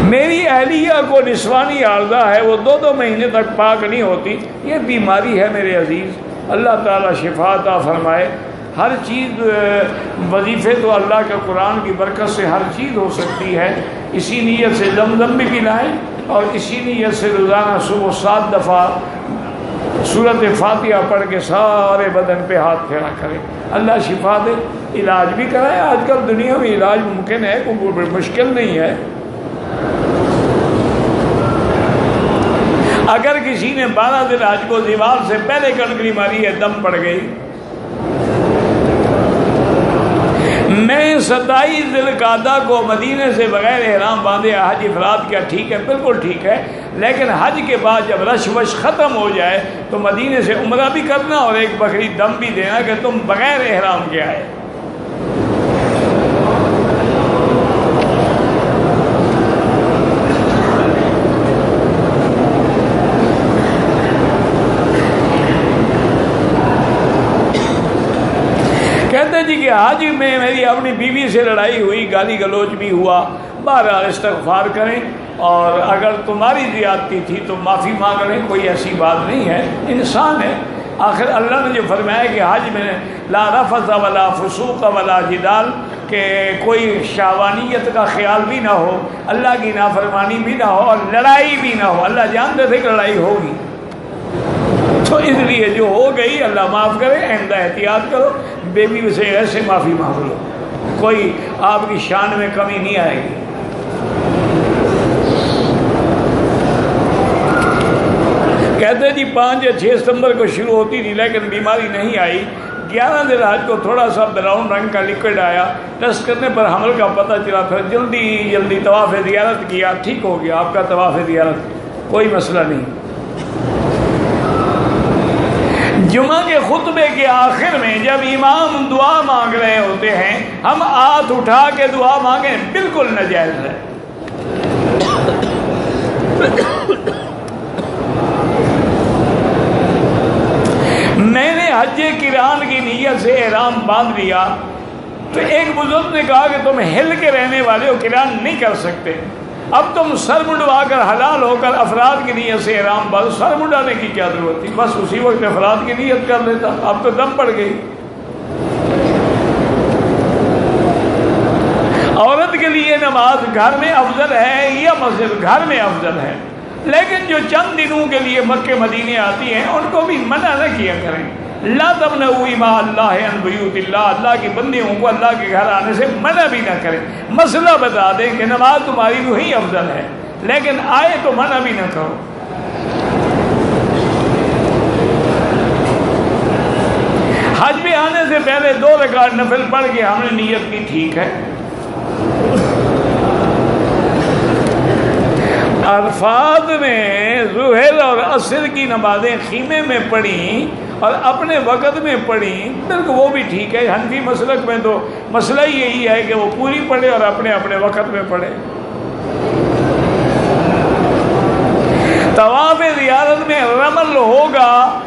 میری اہلیہ کو نسوانی عارضہ ہے، وہ 2 مہینے تک پاک نہیں ہوتی، یہ بیماری ہے میرے عزیز، اللہ تعالیٰ شفا عطا فرمائے۔ ہر چیز وظیفے تو اللہ کے قرآن کی برکت سے ہر چیز ہو سکتی ہے، اسی نیت سے زمزم بھی پلائیں، اور اسی نیت سے روزانہ صبح 7 دفعہ سورۃ فاتحہ پڑھ کے سارے بدن پہ ہاتھ پھیرا کریں، اللہ شفا دے۔ علاج بھی کرائیں، آج کل دنیا میں علاج ممکن ہے، کوئی مشکل نہیں ہے۔ اگر کسی نے 12 ذوالحج کو زوال سے پہلے کنکری ماری ہے، دم پڑ گئی۔ میں 27 ذوالقعدہ کو مدینے سے بغیر احرام باندھے حج افراد کیا ٹھیک ہے؟ بالکل ٹھیک ہے، لیکن حج کے بعد جب رش وش ختم ہو جائے تو مدینے سے عمرہ بھی کرنا اور ایک بکری دم بھی دینا کہ تم بغیر احرام کے آئے۔ کہتے جی کہ حج میں میری اپنی بیوی سے لڑائی ہوئی، گالی گلوچ بھی ہوا، بہرحال استغفار کریں، اور اگر تمہاری زیادتی تھی تو معافی مانگ لیں، کوئی ایسی بات نہیں ہے، انسان ہے۔ آخر اللہ نے جو فرمایا کہ حج میں لا رفث ولا فسوق ولا جدال، کہ کوئی شہوانیت کا خیال بھی نہ ہو، اللہ کی نافرمانی بھی نہ ہو، اور لڑائی بھی نہ ہو۔ اللہ جانتے تھے کہ لڑائی ہوگی، تو اس لیے جو ہو گئی اللہ معاف کرے، آئندہ احتیاط کرو، بیوی سے ایسے معافی مانگ لو، کوئی آپ کی شان میں کمی نہیں آئے گی۔ کہتے جی 5 یا 6 ستمبر کو شروع ہوتی تھی لیکن بیماری نہیں آئی، 11 ذوالحج کو تھوڑا سا براؤن رنگ کا لیکوڈ آیا، ٹیسٹ کرنے پر حمل کا پتہ چلا، پھر جلدی طواف زیارت کیا، ٹھیک ہو گیا آپ کا طواف زیارت، کوئی مسئلہ نہیں۔ جمعہ کے خطبے کے آخر میں جب امام دعا مانگ رہے ہوتے ہیں، ہم ہاتھ اٹھا کے دعا مانگیں، بالکل ناجائز ہے۔ میں نے حج قران کی نیت سے احرام باندھ لیا تو ایک بزرگ نے کہا کہ تم ہل کے رہنے والے ہو، قران نہیں کر سکتے، اب تم سر منڈوا کر حلال ہو کر افراد کی نیت سے احرام باندھو۔ سر منڈانے کی کیا ضرورت تھی، بس اسی وقت افراد کی نیت کر لیتا، اب تو دم پڑ گئی۔ عورت کے لیے نماز گھر میں افضل ہے یا مسجد؟ گھر میں افضل ہے، لیکن جو چند دنوں کے لیے مکے مدینے آتی ہیں ان کو بھی منع نہ کیا کریں، لا تمنعوا ماء اللہ عن بیوت اللہ، اللہ کی بندیوں کو اللہ کے گھر آنے سے منع بھی نہ کریں. مسئلہ بتا دیں کہ نماز تمہاری وہی افضل ہے، لیکن آئے تو منع بھی نہ کرو. حج میں آنے سے پہلے 2 رکعت نفل پڑھ کے ہم نے نیت کی، ٹھیک ہے. عرفات میں ظہر اور عصر کی نمازیں خیمے میں پڑھیں اور اپنے وقت میں پڑھیں، بالکل وہ بھی ٹھیک ہے. حنفی مسلک میں تو مسئلہ یہی ہے کہ وہ پوری پڑھے اور اپنے اپنے وقت میں پڑھے. طواف زیارت میں رمل ہوگا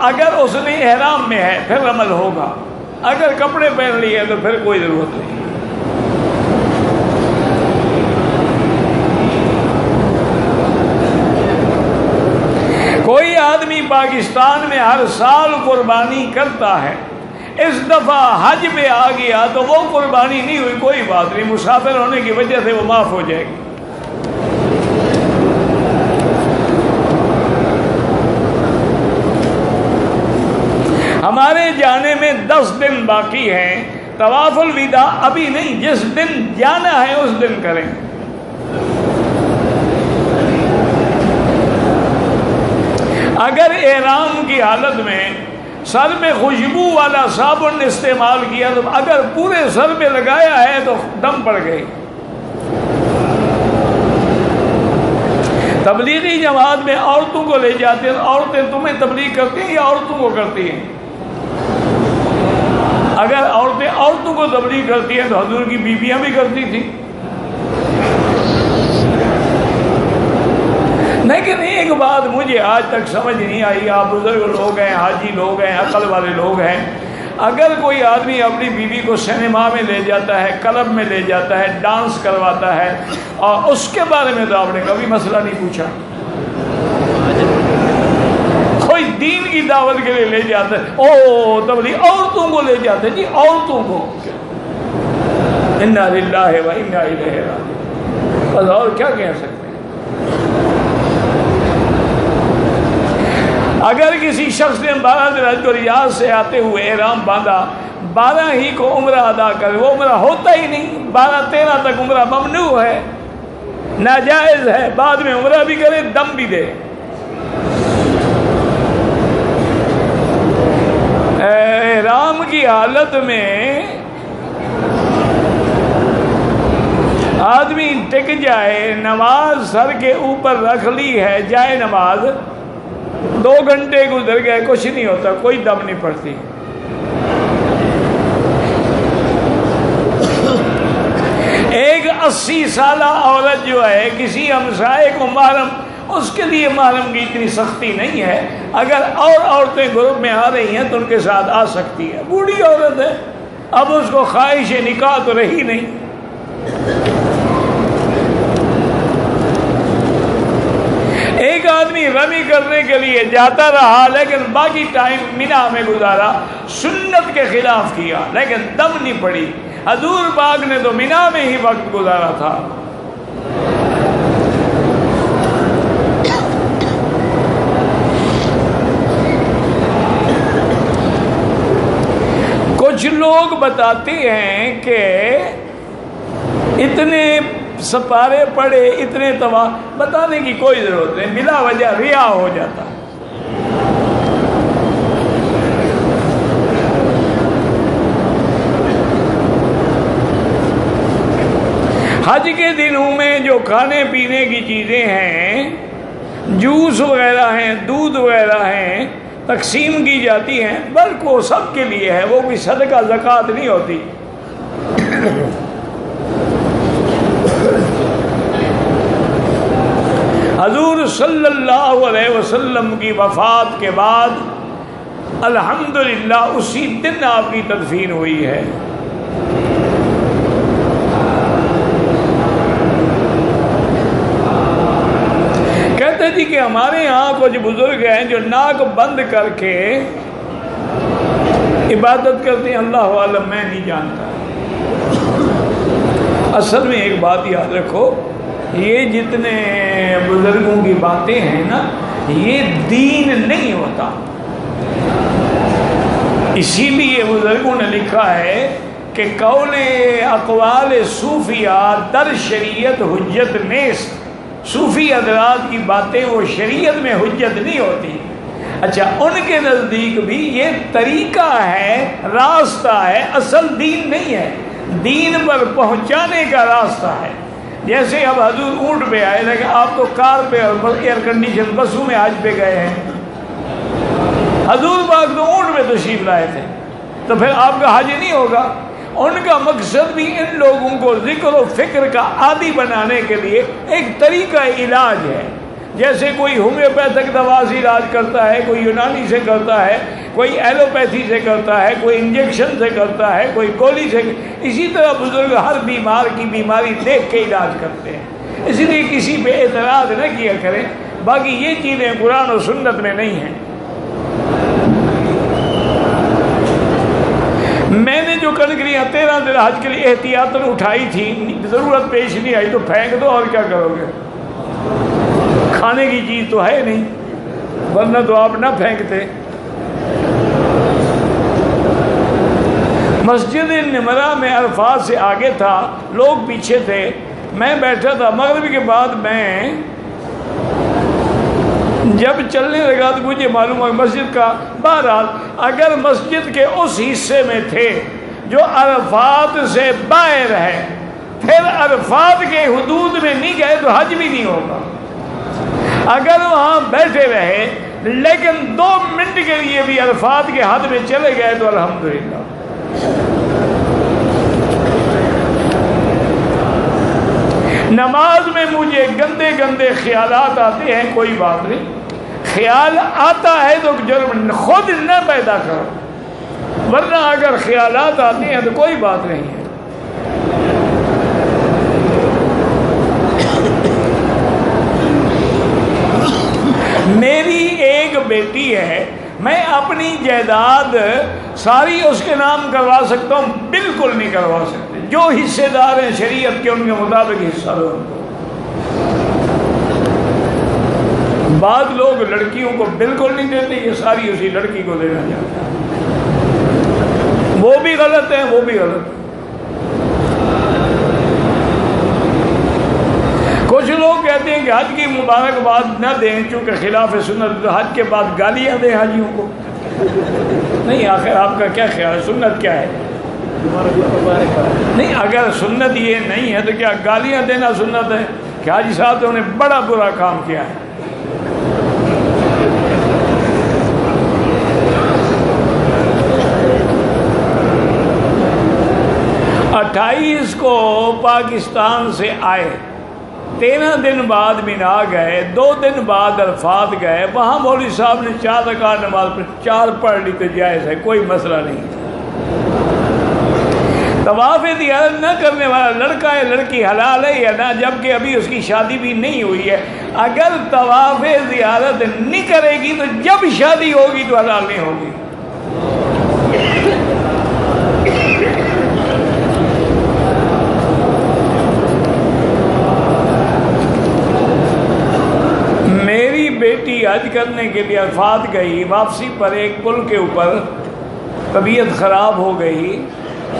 اگر اس نے احرام میں ہے، پھر رمل ہوگا. اگر کپڑے پہن لیے تو پھر کوئی ضرورت نہیں. کوئی آدمی پاکستان میں ہر سال قربانی کرتا ہے، اس دفعہ حج میں آ گیا تو وہ قربانی نہیں ہوئی، کوئی بات نہیں، مسافر ہونے کی وجہ سے وہ معاف ہو جائے گی. ہمارے جانے میں 10 دن باقی ہیں. طواف الوداع ابھی نہیں، جس دن جانا ہے اس دن کریں. اگر احرام کی حالت میں سر میں خوشبو والا صابن استعمال کیا تو اگر پورے سر پہ لگایا ہے تو دم پڑ گئی. تبلیغی جماعت میں عورتوں کو لے جاتے ہیں، عورتیں تمہیں تبلیغ کرتی ہیں یا عورتوں کو کرتی ہیں؟ اگر عورتیں عورتوں کو تبلیغ کرتی ہیں تو حضور کی بیویاں بھی کرتی تھیں. لیکن ایک بات مجھے آج تک سمجھ نہیں آئی، آپ بزرگ لوگ ہیں، حاجی لوگ ہیں، عقل والے لوگ ہیں، اگر کوئی آدمی اپنی بیوی کو سینما میں لے جاتا ہے، کلب میں لے جاتا ہے، ڈانس کرواتا ہے، اور اس کے بارے میں تو آپ نے کبھی مسئلہ نہیں پوچھا. کوئی دین کی دعوت کے لیے لے جاتا ہے، او تبلیغ عورتوں کو لے جاتے ہیں، جی عورتوں کو، انا للہ و انا الیہ راجعون. بس اور کیا کہہ سکتے ہیں. اگر کسی شخص نے 12 دن حج و ریاض سے آتے ہوئے احرام باندھا، 12 ہی کو عمرہ ادا کرے، وہ عمرہ ہوتا ہی نہیں. 12-13 تک عمرہ ممنوع ہے، ناجائز ہے. بعد میں عمرہ بھی کرے، دم بھی دے. احرام کی حالت میں آدمی ٹک جائے، نماز سر کے اوپر رکھ لی ہے، جائے نماز، 2 گھنٹے گزر گئے، کچھ نہیں ہوتا، کوئی دم نہیں پڑتی. ایک 80 سالہ عورت جو ہے کسی ہمسائے کو محرم، اس کے لیے محرم کی اتنی سختی نہیں ہے. اگر اور عورتیں گروپ میں آ رہی ہیں تو ان کے ساتھ آ سکتی ہے. بوڑھی عورت ہے، اب اس کو خواہش نکاح تو رہی نہیں. ایک آدمی رمی کرنے کے لیے جاتا رہا لیکن باقی ٹائم مینا میں گزارا، سنت کے خلاف کیا لیکن دم نہیں پڑی. حضور پاک نے تو مینا میں ہی وقت گزارا تھا. کچھ لوگ بتاتے ہیں کہ اتنے سپارے پڑے، اتنے طواف، بتانے کی کوئی ضرورت نہیں، بلا وجہ ریا ہو جاتا. حج کے دنوں میں جو کھانے پینے کی چیزیں ہیں، جوس وغیرہ ہیں، دودھ وغیرہ ہیں، تقسیم کی جاتی ہیں، بلکہ وہ سب کے لیے ہے، وہ کوئی صدقہ زکوٰۃ نہیں ہوتی. حضور صلی اللہ علیہ وسلم کی وفات کے بعد الحمدللہ اسی دن آپ کی تدفین ہوئی ہے. کہتے تھے کہ ہمارے یہاں کچھ بزرگ ہیں جو ناک بند کر کے عبادت کرتے ہیں، اللہ عالم میں نہیں جانتا. اصل میں ایک بات یاد رکھو، یہ جتنے بزرگوں کی باتیں ہیں نا، یہ دین نہیں ہوتا. اسی لیے بزرگوں نے لکھا ہے کہ قول اقوال صوفیہ در شریعت حجت نیست، صوفی حضرات کی باتیں وہ شریعت میں حجت نہیں ہوتی۔ اچھا، ان کے نزدیک بھی یہ طریقہ ہے، راستہ ہے، اصل دین نہیں ہے، دین پر پہنچانے کا راستہ ہے۔ جیسے اب حضور اونٹ پہ آئے، لیکن آپ تو کار پہ اور ایئر کنڈیشن بسوں میں حج پہ گئے ہیں، حضور پاک تو اونٹ پہ تشریف لائے تھے، تو پھر آپ کا حج نہیں ہوگا۔ ان کا مقصد بھی ان لوگوں کو ذکر و فکر کا عادی بنانے کے لیے ایک طریقہ علاج ہے۔ جیسے کوئی ہومیوپیتھک دوا سے علاج کرتا ہے، کوئی یونانی سے کرتا ہے، کوئی ایلوپیتھی سے کرتا ہے، کوئی انجیکشن سے کرتا ہے، کوئی گولی سے، اسی طرح بزرگ ہر بیمار کی بیماری دیکھ کے علاج کرتے ہیں۔ اسی لیے کسی پہ اعتراض نہ کیا کریں، باقی یہ چیزیں قرآن و سنت میں نہیں ہیں۔ میں نے جو کنکریاں 13 دن حج کے لیے احتیاطاً اٹھائی تھی، ضرورت پیش نہیں آئی تو پھینک دو، اور کیا کرو گے؟ کھانے کی چیز تو ہے نہیں، ورنہ تو آپ نہ پھینکتے۔ مسجد نمرہ میں عرفات سے آگے تھا، لوگ پیچھے تھے، میں بیٹھا تھا۔ مغرب کے بعد میں جب چلنے لگا تو مجھے معلوم ہوا مسجد کا، بہرحال اگر مسجد کے اس حصے میں تھے جو عرفات سے باہر ہے، پھر عرفات کے حدود میں نہیں گئے تو حج بھی نہیں ہوگا۔ اگر وہاں بیٹھے رہے لیکن 2 منٹ کے لیے بھی عرفات کے حد میں چلے گئے تو الحمدللہ۔ نماز میں مجھے گندے گندے خیالات آتے ہیں، کوئی بات نہیں، خیال آتا ہے تو جرم خود نہ پیدا کرو، ورنہ اگر خیالات آتے ہیں تو کوئی بات نہیں ہے۔ میری ایک بیٹی ہے، میں اپنی جائیداد ساری اس کے نام کروا سکتا ہوں؟ بالکل نہیں کروا سکتے۔ جو حصے دار ہیں شریعت کے، ان کے مطابق حصہ دو ان کو۔ بعض لوگ لڑکیوں کو بالکل نہیں دیتے، یہ ساری اسی لڑکی کو دینا چاہتے ہیں، وہ بھی غلط ہے، وہ بھی غلط ہے۔ کچھ لوگ کہتے ہیں کہ حج کی مبارکباد نہ دیں چونکہ خلاف سنت، حج کے بعد گالیاں دیں حاجیوں کو۔ نہیں، آخر آپ کا کیا خیال ہے، سنت کیا ہے؟ نہیں، اگر سنت یہ نہیں ہے تو کیا گالیاں دینا سنت ہے؟ کہ حاجی صاحب تو انہیں بڑا برا کام کیا ہے۔ 28 کو پاکستان سے آئے، 13 دن بعد مینا گئے، 2 دن بعد عرفات گئے، وہاں مولوی صاحب نے 4 رکعت نماز پڑھی، 4 پڑھ لی تو جائز ہے، کوئی مسئلہ نہیں۔ طواف زیارت نہ کرنے والا لڑکا ہے لڑکی حلال ہے یا نہ، جبکہ ابھی اس کی شادی بھی نہیں ہوئی ہے۔ اگر طواف زیارت نہیں کرے گی تو جب شادی ہوگی تو حلال نہیں ہوگی۔ میری بیٹی حج کرنے کے لیے عرفات گئی، واپسی پر ایک پل کے اوپر طبیعت خراب ہو گئی،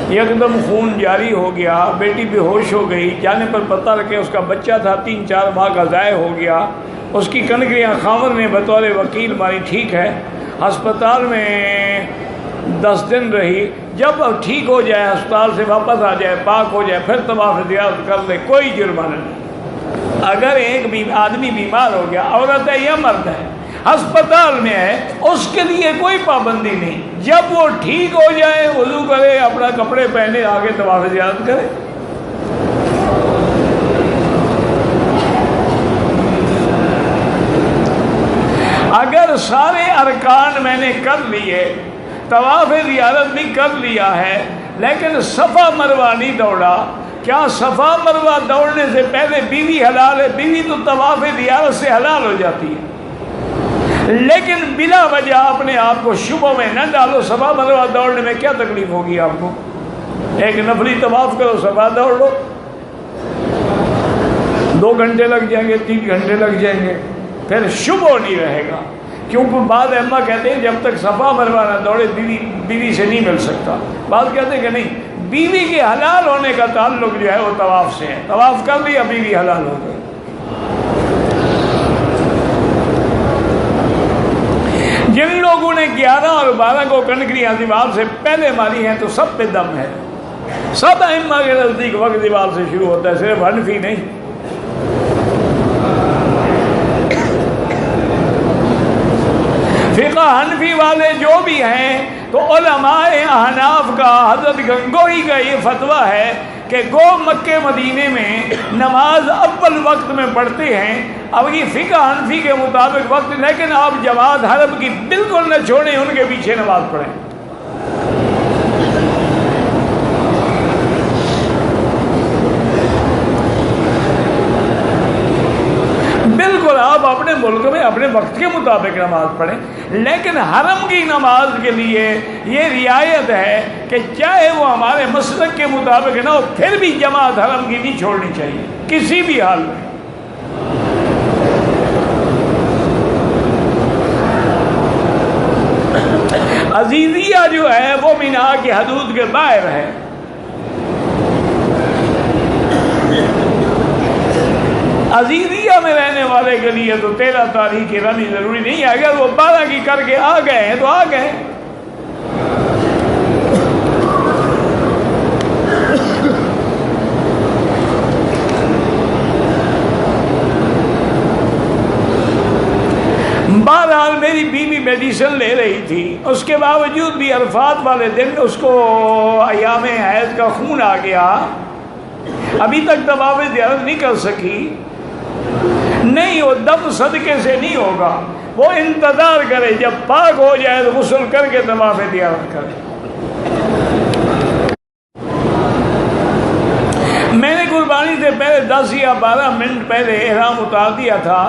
یکدم خون جاری ہو گیا، بیٹی بے ہوش ہو گئی، جانے پر پتہ لگا اس کا بچہ تھا 3-4 ماہ کا، ضائع ہو گیا۔ اس کی کنکریاں خاوند نے بطور وکیل ماری، ٹھیک ہے، ہسپتال میں 10 دن رہی، جب اب ٹھیک ہو جائے، ہسپتال سے واپس آ جائے، پاک ہو جائے، پھر طواف زیارت کر لے، کوئی جرمانہ نہیں۔ اگر ایک آدمی بیمار ہو گیا، عورت ہے یا مرد ہے، ہسپتال میں ہے، اس کے لیے کوئی پابندی نہیں، جب وہ ٹھیک ہو جائے وضو کرے، اپنا کپڑے پہنے، آگے طواف زیارت کرے۔ اگر سارے ارکان میں نے کر لیے، طواف زیارت بھی کر لیا ہے، لیکن صفا مروہ نہیں دوڑا، کیا صفا مروہ دوڑنے سے پہلے بیوی حلال ہے؟ بیوی تو طواف زیارت سے حلال ہو جاتی ہے، لیکن بلا وجہ اپنے آپ کو شبہ میں نہ ڈالو۔ صفا مروہ دوڑنے میں کیا تکلیف ہوگی آپ کو؟ ایک نفلی طواف کرو، صفا دوڑ لو، 2 گھنٹے لگ جائیں گے، 3 گھنٹے لگ جائیں گے، پھر شبہ نہیں رہے گا۔ کیونکہ بعض ائمہ کہتے ہیں جب تک صفا مروا نہ دوڑے بیوی سے نہیں مل سکتا، بعض کہتے ہیں کہ نہیں، بیوی کے حلال ہونے کا تعلق جو ہے وہ طواف سے ہے، طواف کر لیا بیوی حلال ہو گئی۔ جن لوگوں نے 11 اور 12 کو کنکریاں دیوار سے پہلے ماری ہیں تو سب پہ دم ہے، سب ائمہ کے نزدیک وقت دیوار سے شروع ہوتا ہے، صرف حنفی نہیں۔ فقہ حنفی والے جو بھی ہیں تو علماء احناف کا، حضرت گنگوہی کا یہ فتویٰ ہے کہ گو مکہ مدینے میں نماز اول وقت میں پڑھتے ہیں، اب یہ فقہ حنفی کے مطابق وقت، لیکن آپ جماعت حرم کی بالکل نہ چھوڑیں، ان کے پیچھے نماز پڑھیں۔ بالکل آپ اپنے ملک میں اپنے وقت کے مطابق نماز پڑھیں، لیکن حرم کی نماز کے لیے یہ رعایت ہے کہ چاہے وہ hمارے مسلک کے مطابق نہ ہو، پھر بھی جماعت حرم کی نہیں چھوڑنی چاہیے کسی بھی حال میں۔ عزیزیہ جو ہے وہ مینا کی حدود کے باہر ہے، عزیزیہ میں رہنے والے کے لیے تو 13 تاریخ کی رمی ضروری نہیں ہے، اگر وہ 12 کی کر کے آ گئے ہیں تو آ گئے۔ بہرحال میری بیوی میڈیسن لے رہی تھی، اس کے باوجود بھی عرفات والے دن اس کو ایام حیض کا خون آ گیا، ابھی تک طواف زیارت نہیں کر سکی۔ نہیں، وہ دم صدقے سے نہیں ہوگا، وہ انتظار کرے، جب پاک ہو جائے تو غسل کر کے طواف زیارت کرے۔ میں نے قربانی سے پہلے 10 یا 12 منٹ پہلے احرام اتار دیا تھا،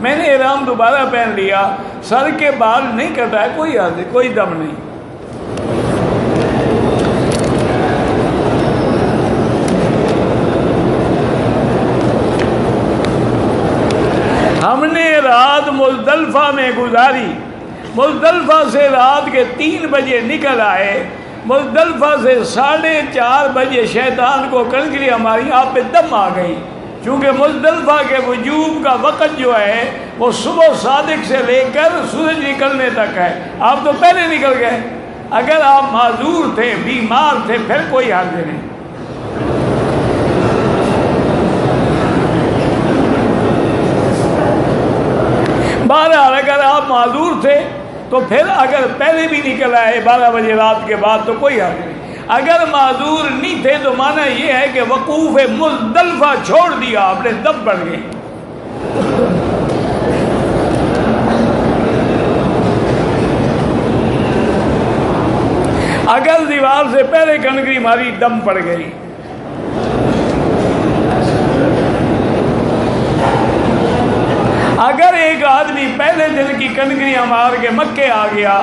میں نے احرام دوبارہ پہن لیا، سر کے بال نہیں کٹا ہے، کوئی دم نہیں۔ ہم نے رات مزدلفہ میں گزاری، مزدلفہ سے رات کے 3 بجے نکل آئے، مزدلفہ سے 4:30 بجے شیطان کو کنکری ہماری آپ پہ دم آ گئی، چونکہ مزدلفہ کے وجوب کا وقت جو ہے وہ صبح صادق سے لے کر سورج نکلنے تک ہے، آپ تو پہلے نکل گئے۔ اگر آپ معذور تھے، بیمار تھے، پھر کوئی حرج نہیں۔ بہرحال اگر آپ معذور تھے تو پھر اگر پہلے بھی نکل آئے 12 بجے رات کے بعد تو کوئی حرج نہیں، اگر معذور نہیں تھے تو معنی یہ ہے کہ وقوف مزدلفہ چھوڑ دیا، آپ نے دم بڑھ گئے۔ اگر دیوار سے پہلے کنکری ماری، دم پڑ گئی۔ اگر ایک آدمی پہلے دن کی کنکریاں مار کے مکے آ گیا،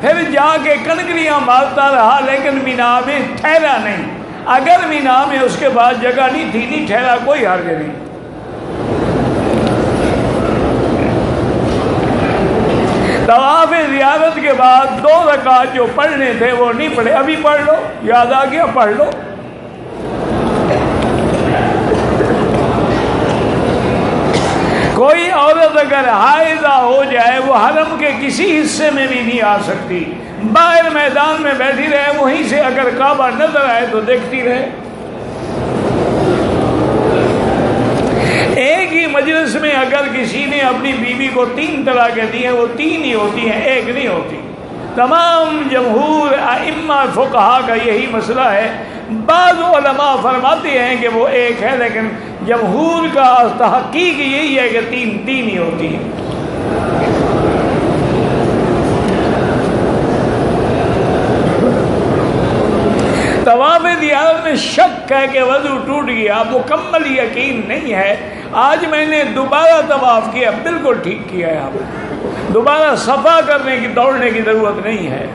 پھر جا کے کنکریاں مارتا رہا لیکن مینا میں ٹھہرا نہیں، اگر مینا میں اس کے بعد جگہ نہیں تھی، نہیں ٹھہرا، کوئی حرج نہیں۔ طواف زیارت کے بعد 2 رکعت جو پڑھنے تھے وہ نہیں پڑھے، ابھی پڑھ لو، یاد آ گیا پڑھ لو۔ کوئی عورت اگر حائضہ ہو جائے وہ حرم کے کسی حصے میں بھی نہیں آ سکتی، باہر میدان میں بیٹھی رہے، وہیں سے اگر کعبہ نظر آئے تو دیکھتی رہے۔ ایک ہی مجلس میں اگر کسی نے اپنی بیوی کو 3 طلاقیں دی ہیں، وہ 3 ہی ہوتی ہیں، 1 نہیں ہوتی۔ تمام جمہور ائمہ فقہا کا یہی مسئلہ ہے، بعض علماء فرماتے ہیں کہ وہ 1 ہے، لیکن جمہور کا تحقیق یہی ہے کہ 3 ہی ہوتی ہیں۔ طواف زیارت میں شک ہے کہ وضو ٹوٹ گیا، مکمل یقین نہیں ہے۔ آج میں نے دوبارہ طواف کیا، بالکل ٹھیک کیا ہے، آپ نے دوبارہ صفا کرنے کی، دوڑنے کی ضرورت نہیں ہے۔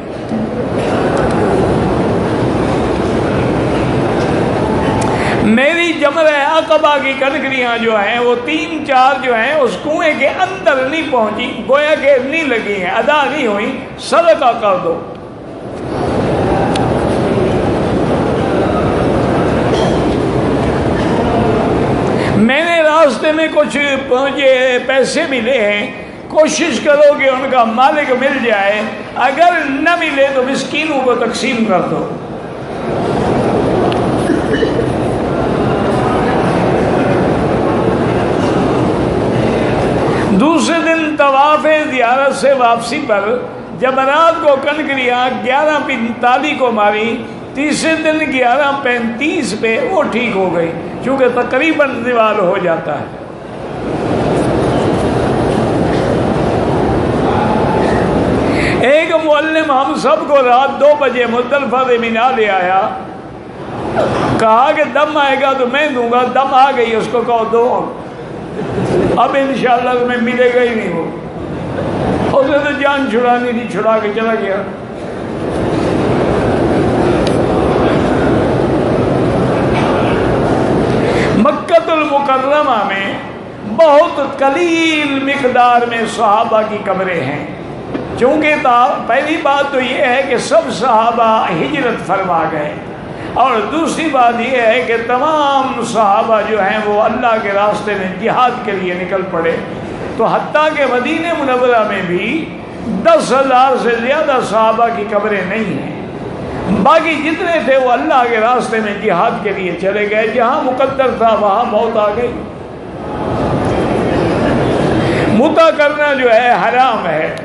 میری جمرہ عقبہ عقبہ کی کنکریاں جو ہیں وہ 3-4 جو ہیں اس کنویں کے اندر نہیں پہنچی، گویا کہ نہیں لگی ہیں، ادا نہیں ہوئی، صدقہ کر دو۔ میں نے راستے میں کچھ پیسے ملے ہیں، کوشش کرو کہ ان کا مالک مل جائے، اگر نہ ملے تو مسکینوں کو تقسیم کر دو۔ دوسرے دن طواف زیارت سے واپسی پر جب رات کو کنکریاں 11:45 کو ماری، تیسرے دن 11:35 پہ وہ ٹھیک ہو گئی، چونکہ تقریباً زوال ہو جاتا ہے۔ ایک معلم ہم سب کو رات 2 بجے مزدلفہ سے مینا لے آیا، کہا کہ دم آئے گا تو میں دوں گا، دم آ گئی، اس کو کہو دو، اب انشاءاللہ تمہیں ملے گا ہی نہیں۔ وہ اس نے تو جان چھڑانی تھی، چھڑا کے چلا گیا۔ مکہ المکرمہ میں بہت قلیل مقدار میں صحابہ کی قبریں ہیں، چونکہ پہلی بات تو یہ ہے کہ سب صحابہ ہجرت فرما گئے، اور دوسری بات یہ ہے کہ تمام صحابہ جو ہیں وہ اللہ کے راستے میں جہاد کے لیے نکل پڑے، تو حتیٰ کہ مدینہ منورہ میں بھی 10,000 سے زیادہ صحابہ کی قبریں نہیں ہیں، باقی جتنے تھے وہ اللہ کے راستے میں جہاد کے لیے چلے گئے، جہاں مقدر تھا وہاں موت آ گئی۔ متع کرنا جو ہے حرام ہے۔